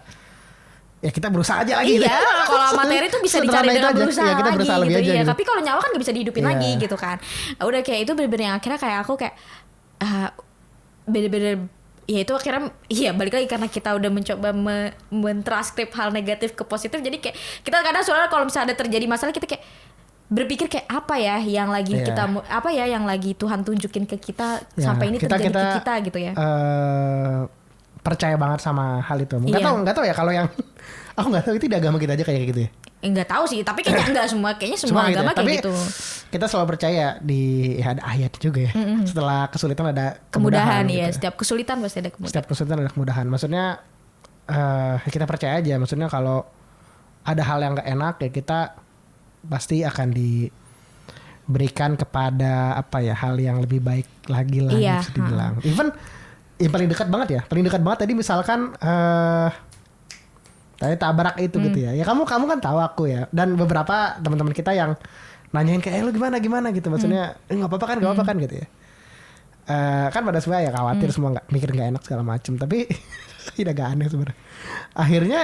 ya kita berusaha aja lagi. Iya, kalau materi tuh bisa dicari dengan berusaha ya, kita lagi berusaha gitu lebih aja, ya. gitu. Tapi kalau nyawa kan gak bisa dihidupin Iya. lagi gitu kan. Udah kayak itu bener-bener yang akhirnya kayak aku kayak bener-bener ya itu akhirnya iya balik lagi karena kita udah mencoba mentranskrip hal negatif ke positif, jadi kayak kita kadang soalnya kalau misalnya ada terjadi masalah kita kayak berpikir kayak apa ya yang lagi Iya. kita apa ya yang lagi Tuhan tunjukin ke kita Ya, sampai ini terjadi ke kita gitu ya. Percaya banget sama hal itu. Iya. Nggak tahu ya kalau yang aku nggak tahu itu di agama kita aja kayak gitu ya. Enggak tahu sih, tapi kayaknya enggak semua, kayaknya semua Cuma gitu agama ya. kayak Tapi gitu. kita selalu percaya di ya ada ayat juga ya. Setelah kesulitan ada Kemudahan gitu. ya, setiap kesulitan pasti ada kemudahan. Setiap kesulitan ada kemudahan. Maksudnya kita percaya aja. Maksudnya kalau ada hal yang nggak enak ya kita pasti akan diberikan kepada apa ya hal yang lebih baik lagi lah Iya, bisa dibilang. Even yang paling dekat banget ya, paling dekat banget tadi misalkan tadi tabrak itu gitu ya. Ya kamu kan tahu aku ya. Dan beberapa teman-teman kita yang nanyain kayak lu gimana gitu. Maksudnya nggak apa-apa kan gitu ya. Kan pada sebenarnya ya khawatir semua nggak mikir nggak enak segala macem. Tapi tidak agak aneh sebenarnya. Akhirnya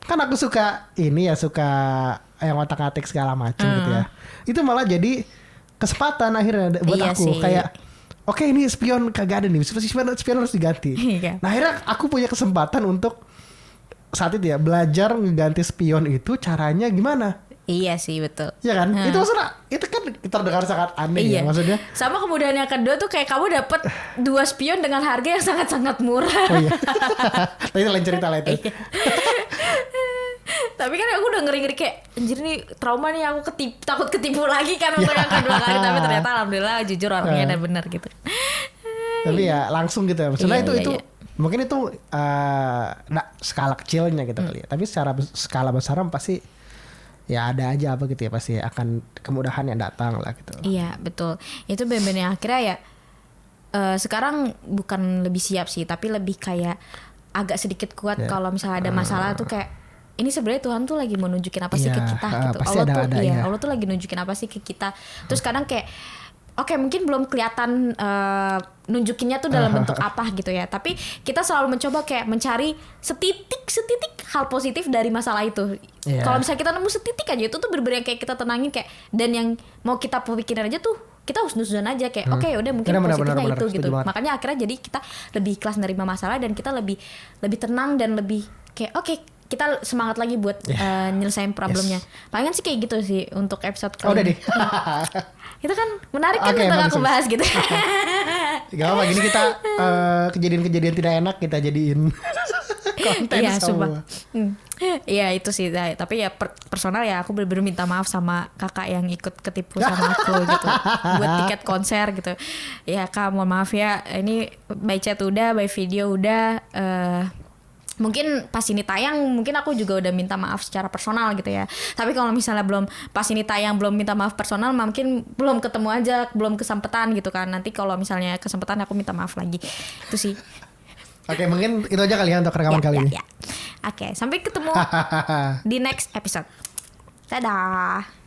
kan aku suka ini ya suka yang otak-atik segala macem gitu ya. Itu malah jadi kesempatan akhirnya buat Iya aku sih. kayak oke ini spion kagak ada nih, spion harus diganti. Iya. Nah akhirnya aku punya kesempatan untuk saat itu ya belajar ngeganti spion itu caranya gimana, Iya sih betul. ya kan? Itu maksudnya itu kan terdengar sangat aneh Iya. ya maksudnya. Sama kemudahan yang kedua tuh kayak kamu dapet 2 spion dengan harga yang sangat-sangat murah. Oh iya. Tapi itu lain cerita lah itu. Iya. Tapi kan aku udah ngeri-ngeri kayak anjir nih trauma nih aku takut ketipu lagi kan untuk yang kedua kali, tapi ternyata alhamdulillah jujur orangnya dan benar gitu. Tapi ya langsung gitu ya. Maksudnya Iya, itu iya. mungkin itu skala kecilnya gitu kali ya. Tapi secara skala besar pasti ya ada aja apa gitu ya, pasti akan kemudahan yang datang lah gitu. Iya betul. Itu bener-bener yang akhirnya ya sekarang bukan lebih siap sih, tapi lebih kayak agak sedikit kuat Ya. kalau misalnya ada masalah tuh kayak ini sebenarnya Tuhan tuh lagi mau nunjukin apa sih Iya, ke kita gitu. pasti Allah tuh ada, iya, ya. Allah tuh lagi nunjukin apa sih ke kita. Terus kadang kayak oke, mungkin belum kelihatan nunjukinnya tuh dalam bentuk apa gitu ya. Tapi kita selalu mencoba kayak mencari setitik hal positif dari masalah itu. Iya. Kalau misalnya kita nemu setitik aja itu tuh bener-bener yang kayak kita tenangin kayak, dan yang mau kita pikirin aja tuh kita husnuzon aja kayak oke udah mungkin Benar, positifnya itu setuju gitu. banget. Makanya akhirnya jadi kita lebih ikhlas menerima masalah dan kita lebih tenang dan lebih kayak oke, kita semangat lagi buat nyelesain problemnya. Palingan sih kayak gitu sih untuk episode kali Oh, udah ini. deh. Itu kan menarik kan Oke, untuk bagus, aku bagus. bahas gitu. Gak apa gini kita kejadian-kejadian tidak enak kita jadiin konten Iya, semua. Iya itu sih. Tapi ya personal ya aku bener-bener minta maaf sama kakak yang ikut ketipu sama aku gitu. Buat tiket konser gitu. Ya kak mohon maaf ya. Ini by chat udah, by video udah. Mungkin pas ini tayang mungkin aku juga udah minta maaf secara personal gitu ya. Tapi kalau misalnya belum pas ini tayang belum minta maaf personal, mungkin belum ketemu aja, belum kesempetan gitu kan. Nanti kalau misalnya kesempatan aku minta maaf lagi. Itu sih. Oke, mungkin itu aja kali ya untuk rekaman kali ini. Ya. Oke, sampai ketemu di next episode. Dadah.